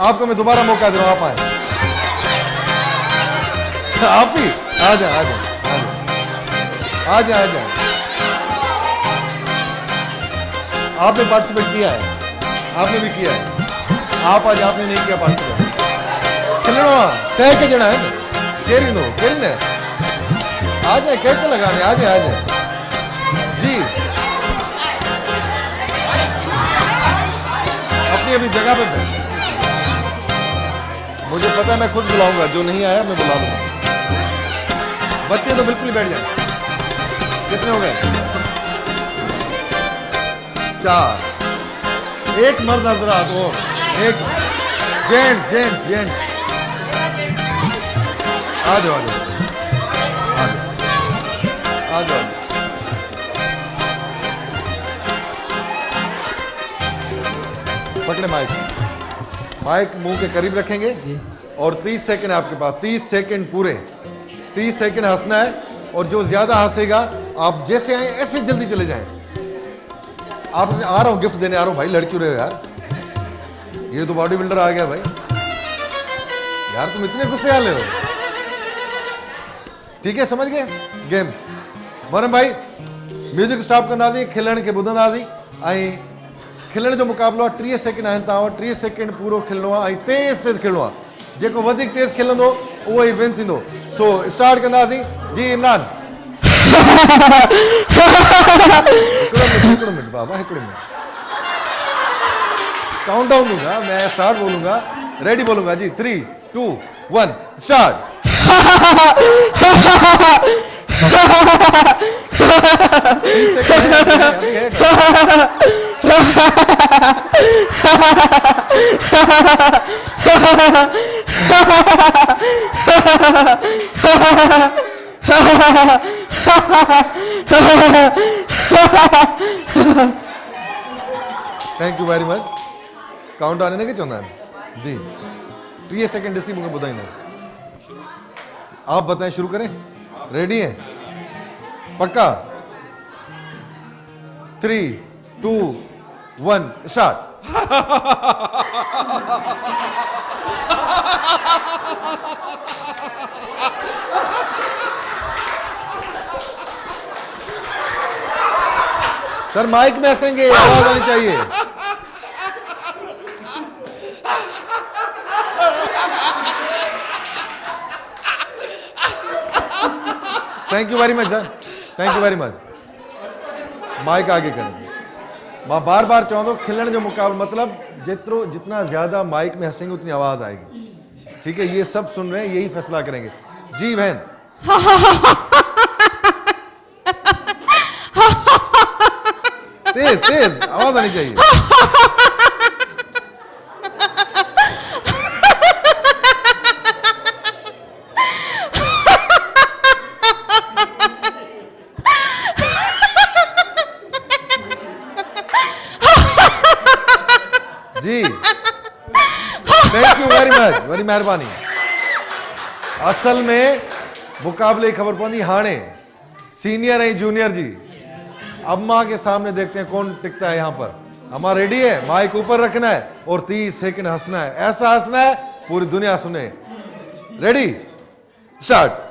आपको मैं दोबारा मौका दे रहा हूं, आप आए, आप ही आ जाए, आ जाए, आ जाए, आ जाए। आपने पार्टिसिपेट किया है, आपने भी किया है, आप आज आपने नहीं किया पार्टिसिपेट। खिलणो कह के जड़ा है, केरी दो, केरी ने आ जाए, कह के लगाने, आ जाए, आ जाए जी। अपनी अपनी जगह पे मुझे पता है, मैं खुद बुलाऊंगा, जो नहीं आया मैं बुला लूंगा। बच्चे तो बिल्कुल ही बैठ जाए। कितने हो गए? 4। एक मर्द हजरात और एक जेंट्स, जेंट्स, जेंट्स आ जाओ, आ जाओ, आ जाओ। पकड़े माइक, माइक मुंह के करीब रखेंगे और 30 सेकंड आपके पास, 30 सेकंड पूरे, 30 सेकंड हंसना है और जो ज्यादा हंसेगा आप जैसे आए ऐसे जल्दी चले जाएं। आप आ रहा हूं गिफ्ट देने आ रहा हूं भाई, लड़की रहे हो यार, ये तो बॉडी बिल्डर आ गया भाई यार, तुम इतने गुस्से वाले हो। ठीक है, समझ गए गेम? मोहरम भाई म्यूजिक स्टॉप कंदा दी, खिलण के ॿुधंदा दी, ऐं खिलण जो मुक़ाबिलो आहे। 30 सेकंड आहिनि तव्हां वटि, 30 सेकंड पूरो खिलणो आहे ऐं तेज़ तेज़ खिलणो आहे। जेको वधीक तेज़ खिलंदो उहो ई विन थींदो। सो स्टार्ट कंदासीं जी। इमरान हिकिड़ो मिनट बाबा, हिकिड़ो मिनट, काउंट डाउन दूंगा मैं, स्टार्ट बोलूंगा, रेडी बोलूंगा जी। 3 2 1 start. Thank you very much. Count आने के चवंदा आहिनि जी। 30 सेकंड ॾिसी मूंखे ॿुधाईंदो। आप बताएं, शुरू करें? रेडी हैं? पक्का? 3 2 1 स्टार्ट। सर माइक में हंसेंगे, आवाज आनी चाहिए। Thank you very much sir, thank you very much. Mic आगे करें। मां बार बार चवंदो, खिलण जो मुकाबलो मतलब जितना ज्यादा माइक में हंसेंगे उतनी आवाज आएगी। ठीक है, ये सब सुन रहे हैं, यही फैसला करेंगे। जी बहन। तेज तेज आवाज आनी चाहिए। जी थैंक यू वेरी मच, वरी मेहरबानी। असल में मुकाबले की खबर पौनी हाणे सीनियर है जूनियर जी। अम्मा के सामने देखते हैं कौन टिकता है यहाँ पर। अम्मा रेडी है? माइक ऊपर रखना है और 30 सेकंड हंसना है, ऐसा हंसना है पूरी दुनिया सुने। Ready start.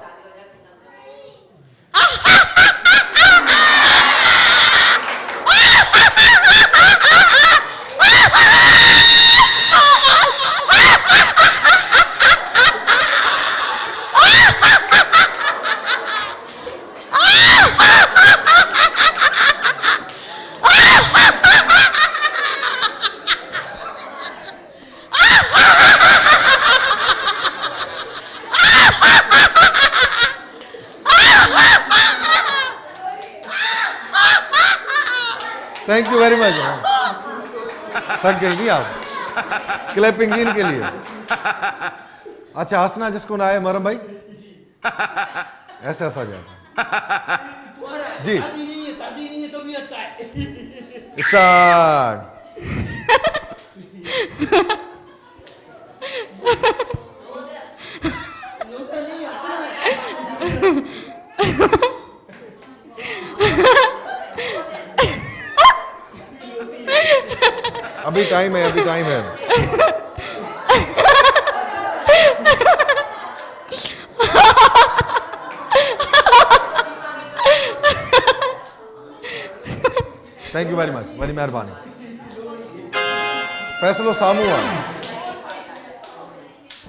Thank you very much. थक गई नहीं आप क्लैपिंग इनके लिए। अच्छा हंसना जिसको ना आए मरम भाई ऐसे हंसा जाता जी। स्टार्ट। अभी टाइम है, अभी टाइम है। थैंक यू वेरी मच, बड़ी मेहरबानी। फैसलो सामू है।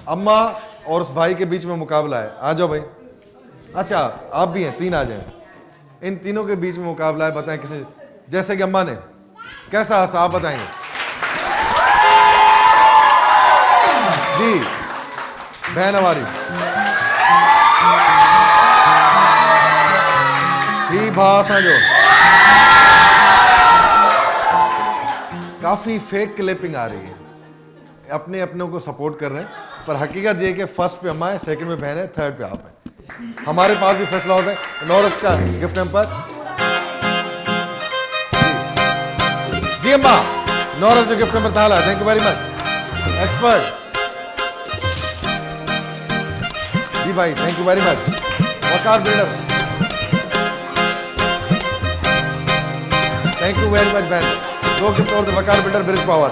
अम्मा और उस भाई के बीच में मुकाबला है। आ जाओ भाई। अच्छा आप भी हैं, 3 आ जाए। इन तीनों के बीच में मुकाबला है। बताएं किसे, जैसे कि अम्मा ने कैसा हंसा आप बताएंगे जी। बहन हमारी ही भाषा जो काफी फेक क्लिपिंग आ रही है, अपने अपनों को सपोर्ट कर रहे हैं, पर हकीकत ये कि फर्स्ट पे अम्मा है, सेकंड में बहन है, थर्ड पे आप है। हमारे पास भी फैसला होता है। नॉरस का गिफ्ट नंबर जी अम्मा, नॉरस जो गिफ्ट नंबर था। Thank you very much expert जी भाई, thank you very much. Waqar builder thank you very much बहन। 2 गिफ्ट और वकार बिल्डर ब्रिज पावर।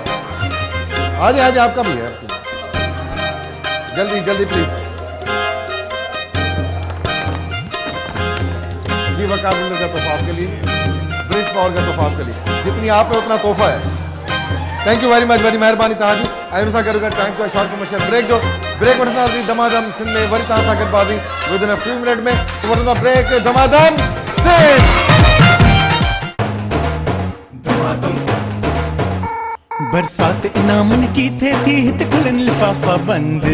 आज आज आपका भी है, आपकी जल्दी जल्दी प्लीज जी। वकार बिल्डर का तोहफा आपके लिए, ब्रिज पावर का तोहफा आपके लिए। जितनी आप है उतना तोहफा है। थैंक यू वेरी मच, वरी मेहरबानी तव्हांजी। आहिनि सां गॾु टाइम तो शॉर्ट कमर्शियल ब्रेक जो ब्रेक वठंदासीं धमाधम सिंध में। वरी तव्हां सां गॾु with in a few minute में वठंदा ब्रेक धमाधम सिंध। बरसात इनामन जी थे थी हित खुलन लिफाफा बंद।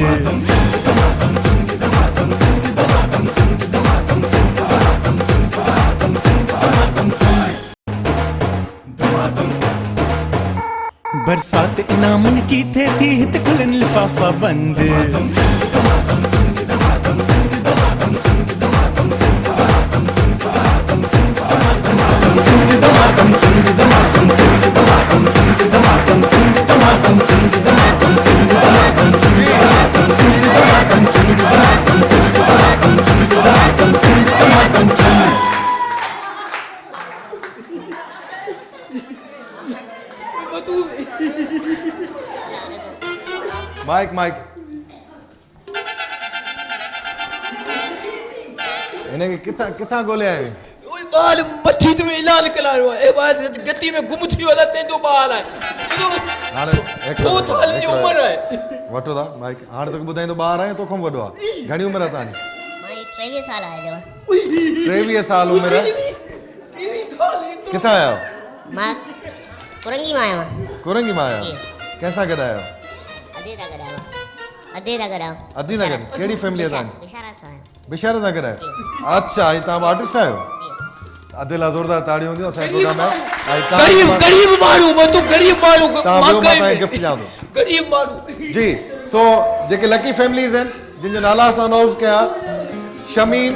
बरसात इनामन जी थे थी हित खुलन लिफाफा बंद। माइक माइक इन्हें किथा किथा गोले आए ओए बाल मस्जिद में ऐलान करायो है। ए बाल गति में गुम थी वाला ते तो बाल है। हाणे वो थाल जी उम्र है। वठो दा माइक। हाणे तो बुधाई तो 12 आहे तो खम वडो आहे। घणी उम्र आहे तानी? माई 23 साल आहे देवा। 23 साल उम्र है। किथा आया हो? मां कुरंगी मां आया। कुरंगी मां आया। कैसा गदा आया? अदे नगर अदी नगर केड़ी फैमिली है तानी? बिशारत सां। बिशारत नगर है। अच्छा ये ता आर्टिस्ट आयो? दिल जोरदार ताड़ियों दी असां प्रोग्राम है गरीब गरीब माण्हू मैं तू गरीब माण्हू मां गिफ्ट ॾियां थो गरीब माण्हू जी सो जेके लकी फैमिलीज़ आहिनि जिन जो नाला असां अनाउंस कया शमीम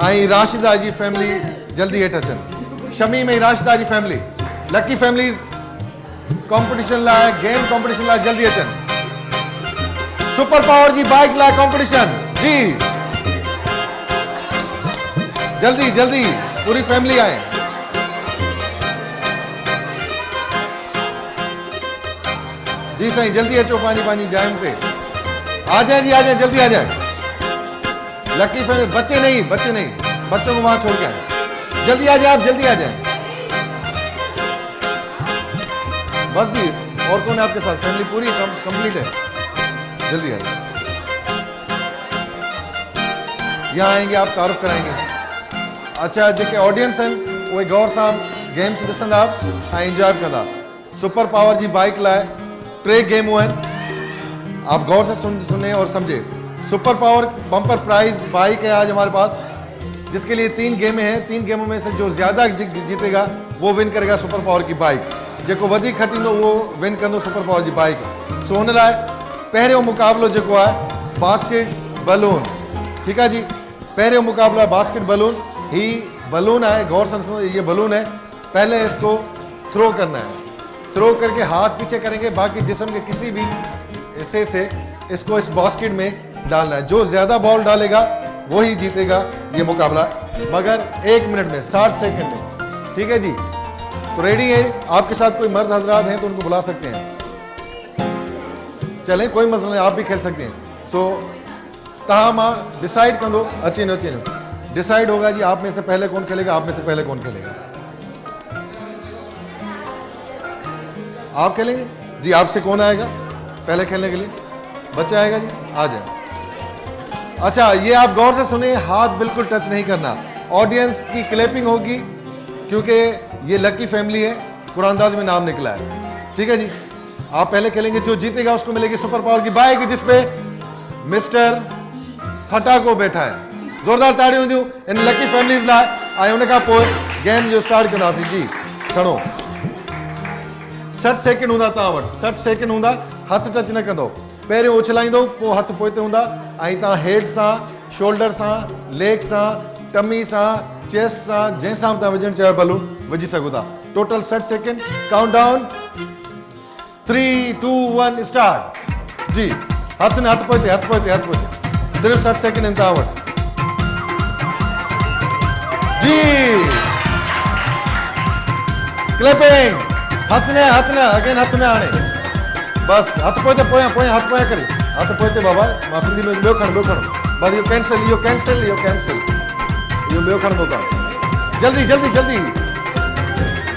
ऐं राशिदा जी फैमिली जल्दी हेठि अचनि शमीम ऐं राशिदा जी फैमिली लकी फैमिलीज़ कॉम्पिटिशन लाइ गेम कॉम्पिटिशन लाइ जल्दी अचनि सुपर पावर जी बाइक लाइ कॉम्पिटिशन जी जल्दी जल्दी पूरी फैमिली आए जी साईं जल्दी अचो पानी पानी जाइन पे आ जाए जी आ जाए जल्दी आ जाए लकी फैमिली बच्चे नहीं बच्चों को वहां छोड़ के आए जल्दी आ जाए आप जल्दी आ जाए बस जी और कौन है आपके साथ फैमिली पूरी कंप्लीट है जल्दी आ जाए यहाँ आएंगे आप तारुफ कराएंगे अच्छा जेके ऑडियंस हैं उहे गौर सां गेम्स ॾिसंदा ऐं एंजॉय कंदा सुपर पावर जी बाइक लाइ 3 गेमूं आहिनि आप गौर से सुने और समझे super power bumper prize bike है आज हमारे पास जिसके लिए 3 गेमें हैं 3 गेमों में से जो ज़्यादा जीतेगा वो विन करेगा सुपर पावर की बाइक जेको वधीक खटींदो वो विन कंदो सुपर पावर जी बाइक सो हुन लाइ पहिरियों मुक़ाबिलो जेको आहे बास्केट बलून ठीक है जी पहिरियों मुक़ाबिलो है बास्केट बलून ही बलून है गौर से ये बलून है पहले इसको थ्रो करना है थ्रो करके हाथ पीछे करेंगे बाकी जिस्म के किसी भी हिस्से से इसको इस बास्केट में डालना है जो ज़्यादा बॉल डालेगा वही जीतेगा ये मुकाबला मगर 1 मिनट में 60 सेकंड में ठीक है जी तो रेडी है आपके साथ कोई मर्द हजरात हैं तो उनको बुला सकते हैं चलें कोई मसला नहीं आप भी खेल सकते हैं सो तहाँ मां डिसाइड कर दो अची न डिसाइड होगा जी आप में से पहले कौन खेलेगा आप में से पहले कौन खेलेगा आप खेलेंगे जी आपसे कौन आएगा पहले खेलने के लिए बच्चा आएगा जी आ जाए अच्छा ये आप गौर से सुने हाथ बिल्कुल टच नहीं करना ऑडियंस की क्लैपिंग होगी क्योंकि ये लकी फैमिली है कुरानदाज में नाम निकला है ठीक है जी आप पहले खेलेंगे जो जीतेगा उसको मिलेगी सुपर पावर की बाइक जिसपे मिस्टर फटाको बैठा है जोरदार ताड़ी हूंदियूं इन लकी फैमिलीज़ लाइ ऐं उन खां पोइ गेम जो स्टार्ट कंदासीं जी खणो 60 सेकंड हूंदा तव्हां वटि 60 सेकंड हूंदा हथ टच न कंदो पहिरियों उछलाईंदो पोइ हथ पोइ ते हूंदा ऐं तव्हां हेड सां शोल्डर सां लेग सां टमी सां चेस्ट सां जंहिंसां तव्हां विझणु चाहियो बलून विझी सघो था total 60 second count down 3 2 1 start जी हथ पोइ ते सिर्फ़ 60 सेकंड आहिनि तव्हां वटि जी क्लैपिंग हथ न अगेन हथ न आने बस हथ पोइ ते पोयां हथ पोयां करे हथ पोइ ते बाबा मां सिंधी में ॿियो खण बस इहो कैंसिल इहो ॿियो खणंदो तव्हां जल्दी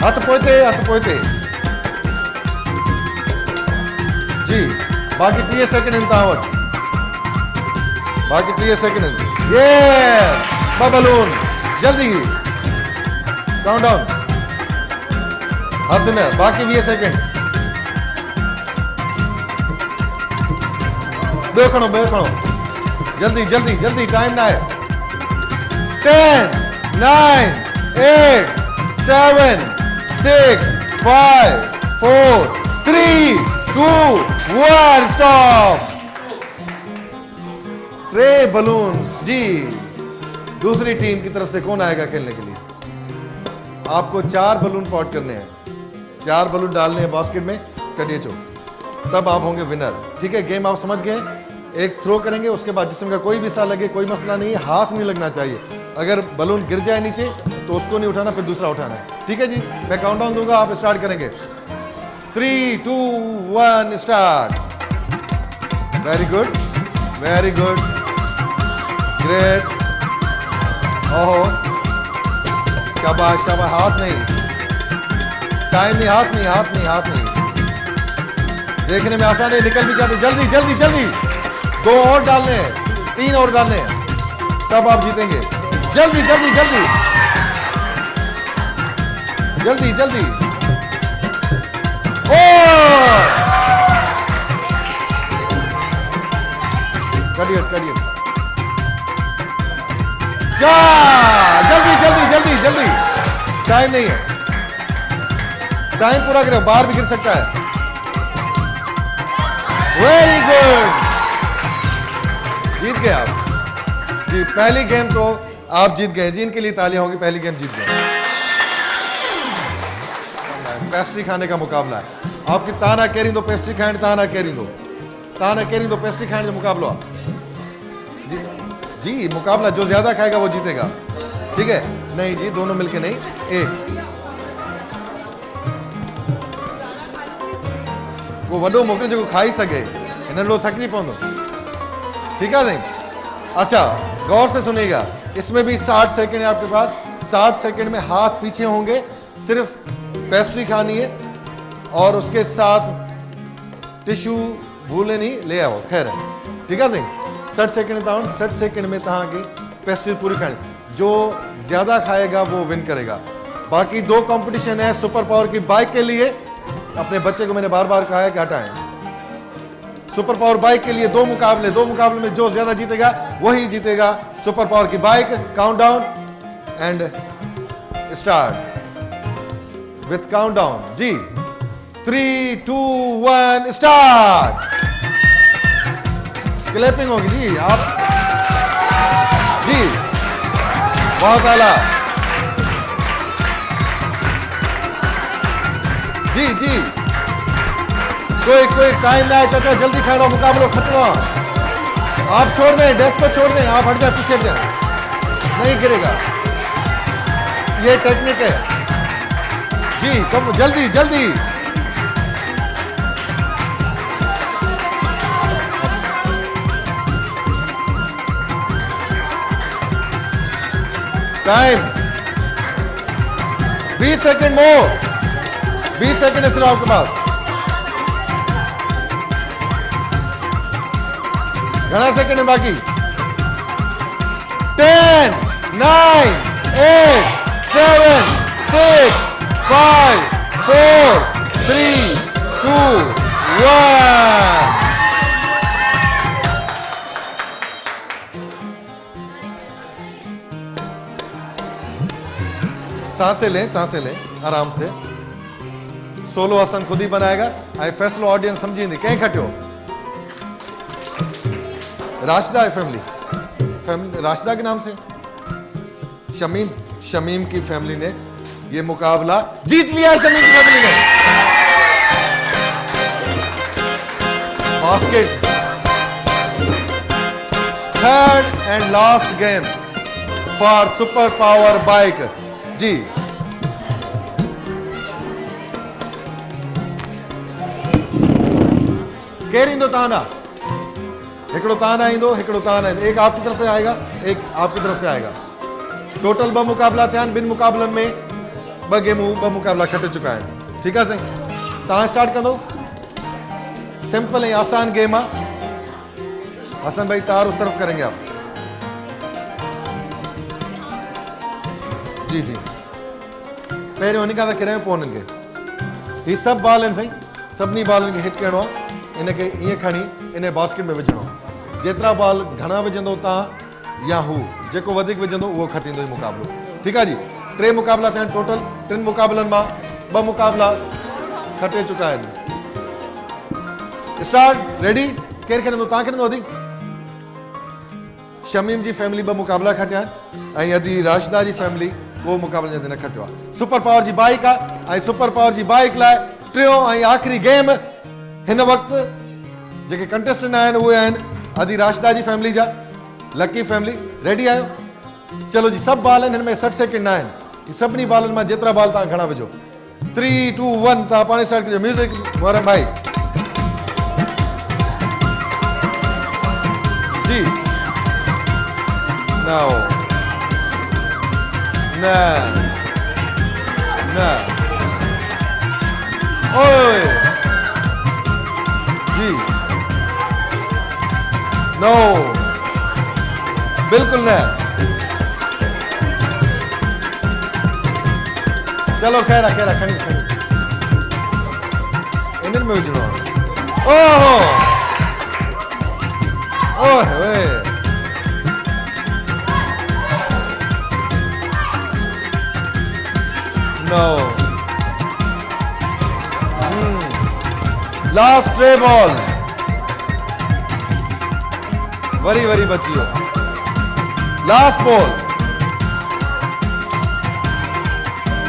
हथ पोइ ते जी बाक़ी 30 सेकंड आहिनि तव्हां वटि बाक़ी 30 सेकंड आहिनि ये ॿ बलून जल्दी काउंट डाउन हथ न बाकी 20 सेकंड ॿियो खणो जल्दी टाइम ना है 10 9 8 7 6 5 4 3 2 1 स्टॉप 3 बलून्स जी दूसरी टीम की तरफ से कौन आएगा खेलने के लिए आपको 4 बलून पॉट करने हैं 4 बलून डालने हैं बास्केट में कटिए चो तब आप होंगे विनर ठीक है गेम आप समझ गए एक थ्रो करेंगे उसके बाद जिस्म का कोई भी हिस्सा लगे कोई मसला नहीं हाथ नहीं लगना चाहिए अगर बलून गिर जाए नीचे तो उसको नहीं उठाना फिर दूसरा उठाना है ठीक है जी मैं काउंटडाउन दूंगा आप स्टार्ट करेंगे 3 2 1 स्टार्ट वेरी गुड ग्रेट ओहो शाबाश हाथ नहीं टाइम नहीं हाथ नहीं देखने में आसान है निकल भी जाते जल्दी 2 और डालने हैं 3 और डालने हैं तब आप जीतेंगे जल्दी ओ करिए जा जल्दी जल्दी, टाइम नहीं है, टाइम पूरा करो, बाहर भी गिर सकता है। वेरी गुड, जीत गए आप जी। पहली गेम तो आप जीत गए जी, इनके लिए तालियां होगी, पहली गेम जीत गए। पेस्ट्री खाने का मुकाबला है, आपकी ताना केरी दो पेस्ट्री खाएं, ताना केरी दो, ताना केरी दो पेस्ट्री खाने का मुकाबला जी। जी मुकाबला जो ज्यादा खाएगा वो जीतेगा, ठीक है? नहीं जी, दोनों मिलके नहीं, एक को वडो मोकले जो खाई सके, इन लो थक नहीं पवंदो, ठीक है? नहीं, अच्छा गौर से सुनिएगा, इसमें भी 60 सेकंड है आपके पास। 60 सेकंड में हाथ पीछे होंगे, सिर्फ पेस्ट्री खानी है और उसके साथ टिश्यू भूले नहीं ले आओ, खैर है, ठीक है? नहीं 60 सेकंड था, 60 सेकंड में तहाँ की पेस्ट्री पूरी खानी, जो ज्यादा खाएगा वो विन करेगा। बाकी दो कंपटीशन है सुपर पावर की बाइक के लिए, अपने बच्चे को मैंने बार बार कहा है कि हटाएं। सुपर पावर बाइक के लिए दो मुकाबले में जो ज्यादा जीतेगा वही जीतेगा सुपर पावर की bike. Countdown and start with countdown जी, 3, 2, 1 स्टार्ट। क्लैपिंग होगी जी, आप जी बहुत आला जी जी। कोई टाइम ना है चाचा, जल्दी खाना, मुकाबला खत्म। आप छोड़ दें, डेस्क को छोड़ दें, आप हट जाए, पीछे हट जाए, नहीं गिरेगा, ये टेक्निक है जी। कम जल्दी जल्दी, टाइम 20 सेकंड मोर, 20 सेकंड है सिर्फ आपके पास। घना सेकंड है बाकी। 10, 9, 8, 7, 6, 5, 4, 3, 2, 1। सांसें लें आराम से। सोलो आसन खुद ही बनाएगा। आई फैसलो ऑडियंस समझी नहीं, कहीं खटियो राशिदा है फैमिली राशिदा के नाम से शमीम की फैमिली ने ये मुकाबला जीत लिया है। शमीम की फैमिली ने basket. Third and last game for super power bike जी। केरी दो ताना, हिकड़ो ताना ईंदो, हिकड़ो ताना ईंदो। एक आपकी तरफ से आएगा, एक आपकी तरफ से आएगा। टोटल 2 मुकाबला थिया, बिन मुकाबलन में 2 गेमूं 2 मुकाबला खटे चुका है, ठीक है साईं? तव्हां स्टार्ट कंदो। सिंपल है, आसान गेम है। हसन भाई तार उस तरफ करेंगे आप जी जी। पहिरियों उन खां किरें पोइ उन्हनि खे ही सभु बॉल आहिनि साईं, सभिनी बॉलनि खे हिट करिणो आहे। इनखे ईअं खणी इन बास्केट में विझणो आहे। जेतिरा बॉल घणा विझंदो तव्हां या हू जेको वधीक विझंदो उहो खटींदो ई मुक़ाबिलो, ठीकु आहे जी। 3 मुकाबला थिया आहिनि टोटल। 3 मुकाबलनि मां 2 मुकाबला खटे चुका आहिनि। Start, ready? केरु खणंदो? तव्हां खणंदो अदी? शमीम जी फैमिली 2 मुकाबला खटिया आहिनि ऐं अदी राशिदा जी फैमिली वो मुकाबले जे न खटियो आहे। सुपर पावर जी बाइक आहे ऐं सुपर पावर जी बाइक लाइ टियों ऐं आख़िरी गेम हिन वक़्तु जेके कंटेस्टेंट आहिनि उहे आहिनि अदी राशिदा जी फैमिली जा। लकी फैमिली रेडी आहियो? चलो जी, सभु बॉल आहिनि, हिन में 60 सेकंड न आहिनि। सभिनी बॉलनि मां जेतिरा बॉल तव्हां घणा विझो। 3, 2, 1 तव्हां पाण स्टार्ट कजो। म्यूज़िक मुहर्रम भाई जी। No. No. No. ओए जी। नो, बिल्कुल न। चलो खैर खड़ी इन्हनि में विझणो आहे। ओहो ओए No. Last stray ball. Worry worry बची हो. Last ball.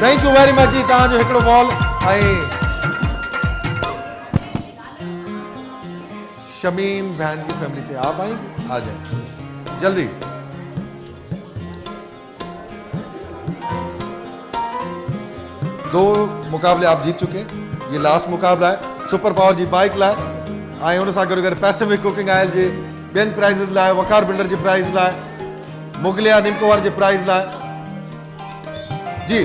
Thank you very much जी तव्हां जो हिकिड़ो बॉल ऐं शमीम बहन की फैमिली से आप आएंगे, आ जाए जल्दी. दो मुकाबले आप जीत चुके हैं. ये लास्ट मुकाबला है सुपर पावर जी बाइक लाइ ऐं उन सां गॾु गॾु पैसिफिक कुकिंग ऑयल जे ॿियनि प्राइज़िस लाइ, वकार बिल्डर जे प्राइज़ लाइ, मुगलिया निमकोवार जे प्राइज़ लाइ. जी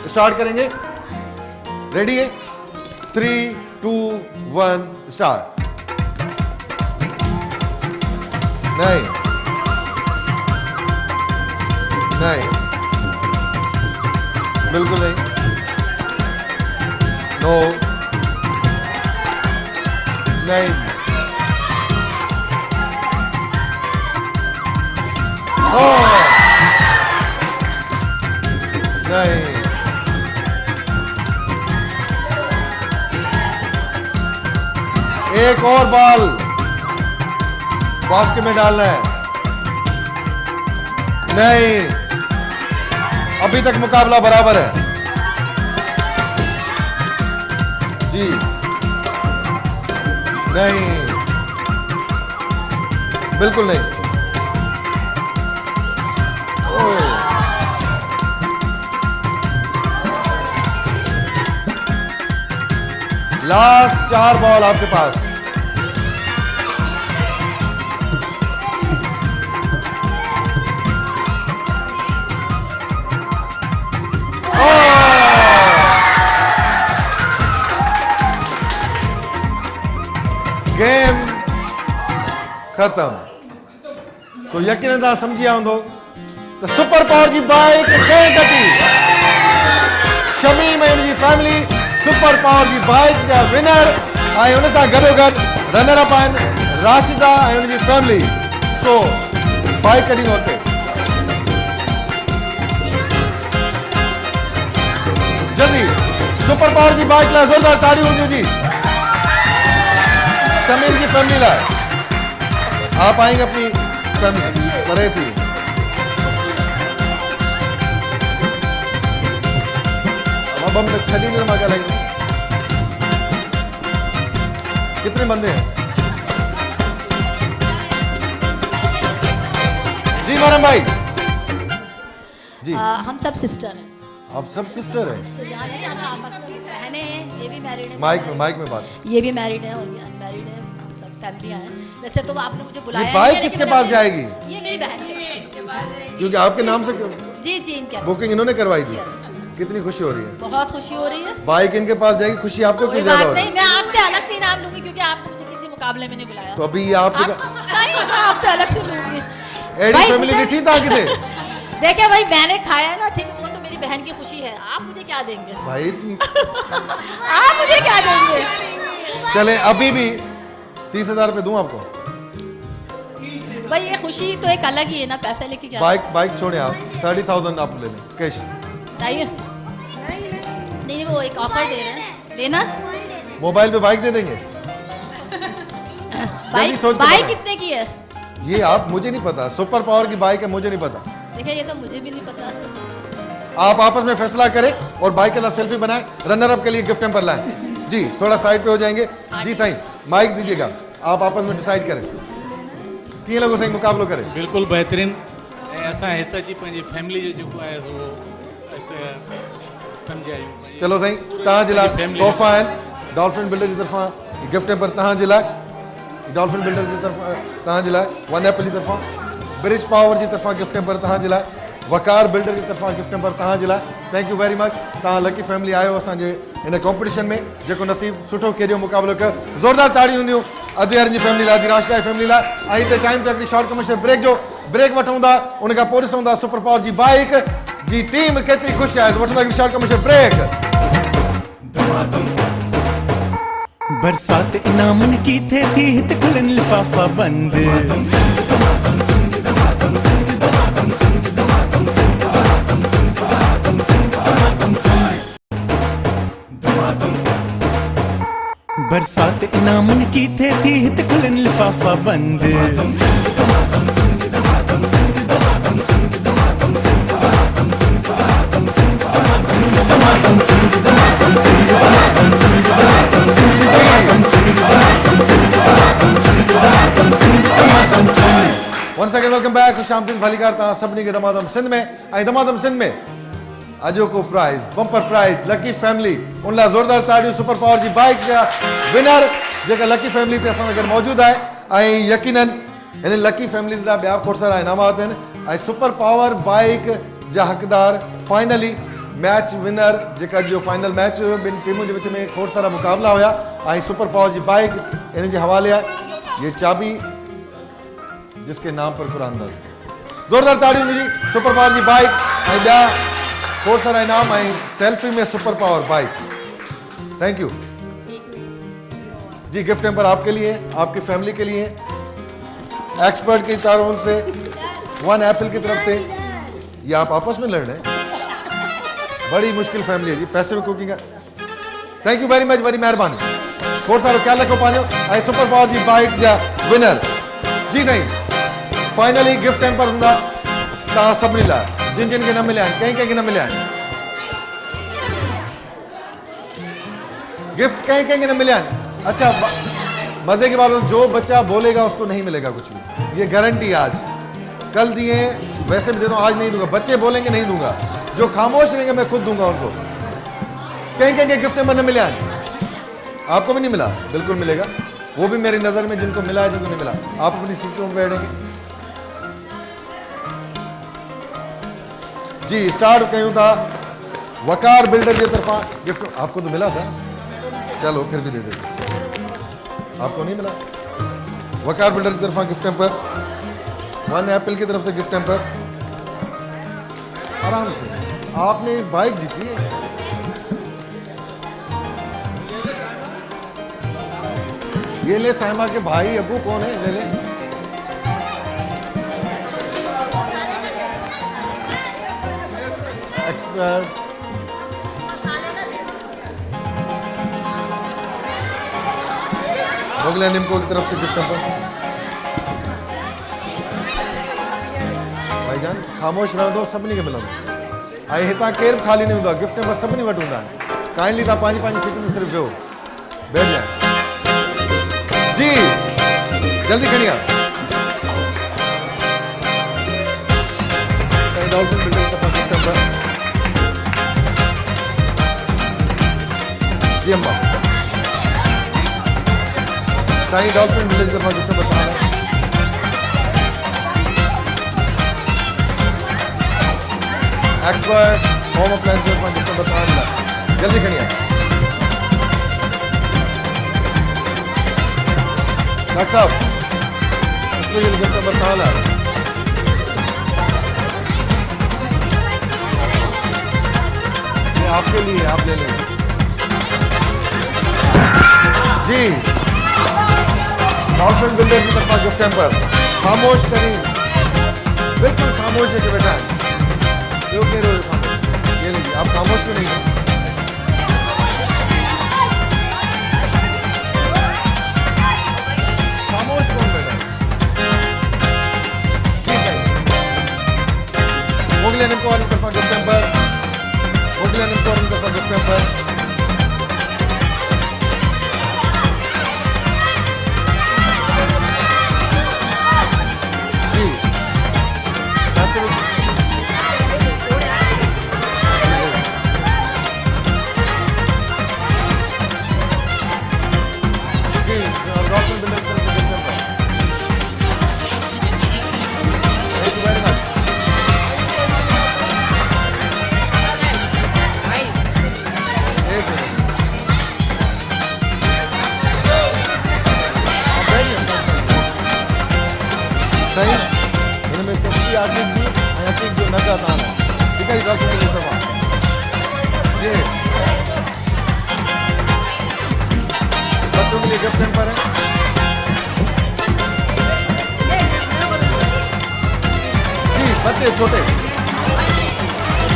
स्टार्ट करेंगे. रेडी है? 3, 2, 1 स्टार्ट. नहीं नहीं बिल्कुल नहीं. नो नहीं. नहीं. एक और बॉल बास्केट में डालना है. नहीं, अभी तक मुकाबला बराबर है जी. नहीं बिल्कुल नहीं. लास्ट 4 बॉल आपके पास. गेम खत्म. सो यकीनन तव्हां सम्झी विया हूंदो त सुपर पावर जी बाइक कंहिं कटी. शमीम ऐं हुनजी फैमिली सुपर पावर जी बाइक जा विनर ऐं हुन सां गॾोगॾु रनर अप आहिनि राशिदा ऐं हुनजी फैमिली. सो बाइक कढींदो अॻिते. जल्दी सुपर पावर जी बाइक लाइ ज़ोरदार ताड़ियूं हूंदियूं जी. शमीम की फैमिली लाए आप आएंगे अपनी फैमिली करे थी. अब हम छड़ी में मजा लेंगे. कितने बंदे हैं जी मरम भाई जी? हम सब सिस्टर हैं. आप सब सिस्टर हैं? बहनें हैं, ये भी मैरिड है. माइक में बात. ये भी मैरिड है और ये अनमैरिड है. हम सब फैमिलियां हैं. वैसे तो आपने मुझे बुलाया ये बाइक किसके पास जाएगी? ये मेरी बहन के पास. क्योंकि आपके नाम से जी जी इनके बुकिंग इन्होंने करवाई थी. कितनी खुशी हो रही है? बहुत खुशी हो रही है. बाइक इनके पास जाएगी, खुशी आपको क्यों ज्यादा हो रही है? मैं आपसे अलग से इनाम लूंगी क्योंकि आपने मुझे किसी मुकाबले में नहीं बुलाया. तो अभी ये आपके नहीं, मैं आपसे अलग से लूंगी. एडी फैमिली की ठीक था किते? देखिए भाई मैंने खाया है ना, ठीक है, वो तो मेरी बहन की खुशी है. आप मुझे क्या देंगे भाई? आप मुझे क्या देंगे? चले अभी भी 30,000 रुपए दूं आपको. भाई ये खुशी तो एक अलग ही है ना. पैसे लेके क्या बाइक छोड़े आप. 30,000 आप ले लें कैश. चाहिए? नहीं वो एक ऑफर दे रहे हैं. लेना? मोबाइल पे बाइक दे देंगे. बाइक कितने की है? ये आप मुझे नहीं पता. सुपर पावर की बाइक है, मुझे नहीं पता. देखिए ये तो मुझे भी नहीं पता. आप आपस में फैसला करें और बाइक के साथ सेल्फी बनाएं. रनर अप के लिए गिफ्ट हैम्पर लाएं जी. थोड़ा साइड पे हो जाएंगे जी. साईं माइक दीजिएगा. आप आपस में डिसाइड करें कीअं लॻो साईं मुक़ाबिलो करे. बिल्कुलु बहितरीन. ऐं असां हिते जी पंहिंजी फैमिली जो जेको आहे सो सम्झायूं. चलो साईं तव्हां जे लाइ तोहफ़ा आहिनि डॉल्फिन बिल्डर जी तरफ़ां. गिफ्ट हैम्पर तव्हां जे लाइ डॉल्फिन बिल्डर जी तरफ़ां तव्हां जे लाइ. वन एपल जी तरफ़ां ब्रिज पावर जी तरफ़ां गिफ्ट हैम्पर तव्हां जे लाइ. वकार बिल्डर की तरफा गिफ्ट नंबर तव्हां जे लाइ. Thank you very much. तव्हां लकी फैमिली आयो असांजे इन कॉम्पिटिशन में जेको नसीब सुठो खेॾियो मुक़ाबिलो कयो. ज़ोरदार ताड़ी हूंदियूं अदियारनि जी फैमिली लाइ, राशिदा जी फैमिली लाइ. ऐं हिते टाइम ते हिकिड़ी शॉर्ट कमर्शियल ब्रेक वठूं था. उन खां पोइ ॾिसूं था सुपर पावर जी बाइक जी टीम केतिरी ख़ुशि आहे. वठूं था हिकिड़ी शॉर्ट कमर्शियल ब्रेक. बरसात इनामनि जी थिए थी हिते खुलनि लिफ़ाफ़ा बंदि. बरसात इनामन जी थे थी हित खुलन लिफाफा बंद Once again, welcome back to शाम भली करता सभी के दमादम सिंध में ऐं दमादम सिंध में अजो को prize bumper prize lucky family उन ला जोरदार साड़ियों सुपर पावर जी बाइक जा विनर जेका लकी फैमिली ते असां अगर मौजूद है ऐं यकीनन इन लकी फैमिली दा ॿिया खोड़ सारा इनामात आहिनि ऐं सुपर पावर बाइक जा हक़दार फाइनली मैच विनर जेका जो फाइनल मैच हुयो ॿिनि टीमुनि जे विच में खोड़ सारा मुक़ाबला हुया ऐं सुपर पावर जी बाइक इन जे हवाले आहे ये चाबी जिसके नाम पर कुरान दर जोरदार ताड़ियों जी सुपर पावर की बाइक ऐं ॿिया खोड़ सारा इनाम ऐं सेल्फी में super power bike thank you जी गिफ्ट हैम्पर आपके लिए आपकी फैमिली के लिए एक्सपर्ट की तारों से वन एप्पल की तरफ से ये आप आपस में लड़ रहे हैं बड़ी मुश्किल फैमिली है जी पैसे में cooking thank you very much वरी मेहरबानी खोड़ सारो ख्याल रखो पंहिंजो ऐं सुपर पावर की बाइक जा विनर जी साईं फाइनली गिफ्ट हैम्पर हूंदा तव्हां सभिनी लाइ जिन जिन खे न मिलिया आहिनि कंहिं न मिलिया आहिनि गिफ्ट कंहिं न मिलिया आहिनि अच्छा मजे की बात जो बच्चा बोलेगा उसको नहीं मिलेगा कुछ भी ये गारंटी है आज कल दिए वैसे भी देता हूँ आज नहीं दूंगा बच्चे बोलेंगे नहीं दूंगा जो खामोश रहेंगे मैं खुद दूंगा उनको कहीं गिफ्ट हैम्पर न मिले आपको भी नहीं मिला बिल्कुल मिलेगा वो भी मेरी नजर में जिनको मिला है जिनको नहीं मिला आप अपनी सीटों में बैठेंगे जी स्टार्ट कयूं था वकार बिल्डर की तरफा गिफ्ट आपको तो मिला था चलो फिर भी दे देते आपको नहीं मिला वकार बिल्डर की तरफा गिफ्ट हैम्पर वन एप्पल की तरफ से गिफ्ट हैम्पर आराम से आपने बाइक जीती है ये ले साइमा के भाई अबू कौन है ले ले एक्सपर्ट मोगले निम्को की तरफ से गिफ्ट हैम्पर भाईजान खामोश रहंदो सभिनी खे मिलंदो ऐं हितां केरु ख़ाली नहीं हूंदो गिफ्ट हैम्पर सभिनी वटि हूंदा आहिनि काइंडली तव्हां पंहिंजी पंहिंजी सीट में सिर्फ़ु वेहो बैठ जाए जी जल्दी खड़ी आ डॉल्फिन बिल्डिंग का गिफ्ट हैम्पर जी अम्मा साईं डॉल्फिन विलेज का gift hamper expert home appliances का गिफ्ट हैम्पर जल्दी खड़ी आ डॉक्टर साहब स्पेशल गिफ्ट हैम्पर कहाँ ला ये आपके लिए आप ले लें जी डॉल्फिन बिल्डर की तरफ गिफ्ट हैम्पर खामोश करें बिल्कुल खामोश है बेटा क्यों कह रहे हो खामोश ये लीजिए आप खामोश क्यों नहीं हैं Moglian Emporium तरफा गिफ्ट हैम्पर Moglian Emporium तरफा गिफ्ट हैम्पर जी पैसे जी डॉक्टर बिल्डर तरफ gift hamper thank you very much सही इनमें कस्ती आती थी ऐसी जो नजर आता है ठीक है डॉक्टर के तरफा ये बच्चों के लिए गिफ्ट हैम्पर है जी बच्चे छोटे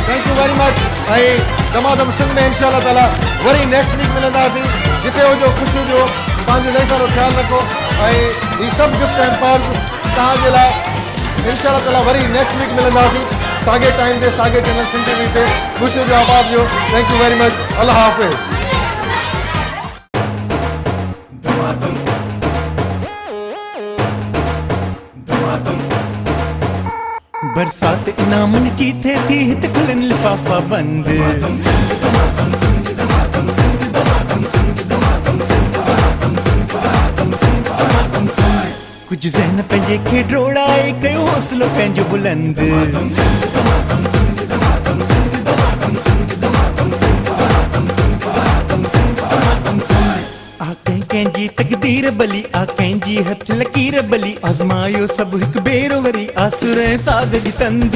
थैंक यू वेरी मच ऐं दमादम सिंध में इंशाअल्लाह ताला वरी नेक्स्ट वीक मिलंदासीं जिते हुजो ख़ुशि हुजो पंहिंजो नई साल जो ख़्यालु रखो ऐं ही सभु गिफ्ट एंड पर्स तव्हांजे लाइ इंशाअल्लाह ताला वरी नेक्स्ट वीक मिलंदासीं साॻे टाइम ते साॻे चैनल सिंधी टीवी ते ख़ुशि हुजो आबाद हुजो थैंक यू वेरी मच अल्लाह हाफ़िज़ बरसात इनामन जी थे थी हित खुलन लिफाफा बंद कुछ ज़हन पंहिंजे खे ड्रोड़ाए कयो हौसलो पंहिंजो बुलंद आ कंहिंजी तकदीर बली आ कंहिंजी हथ लकीर बली आज़मायो सभु हिकु भेरो वरी आसुर ऐं साग जी तंद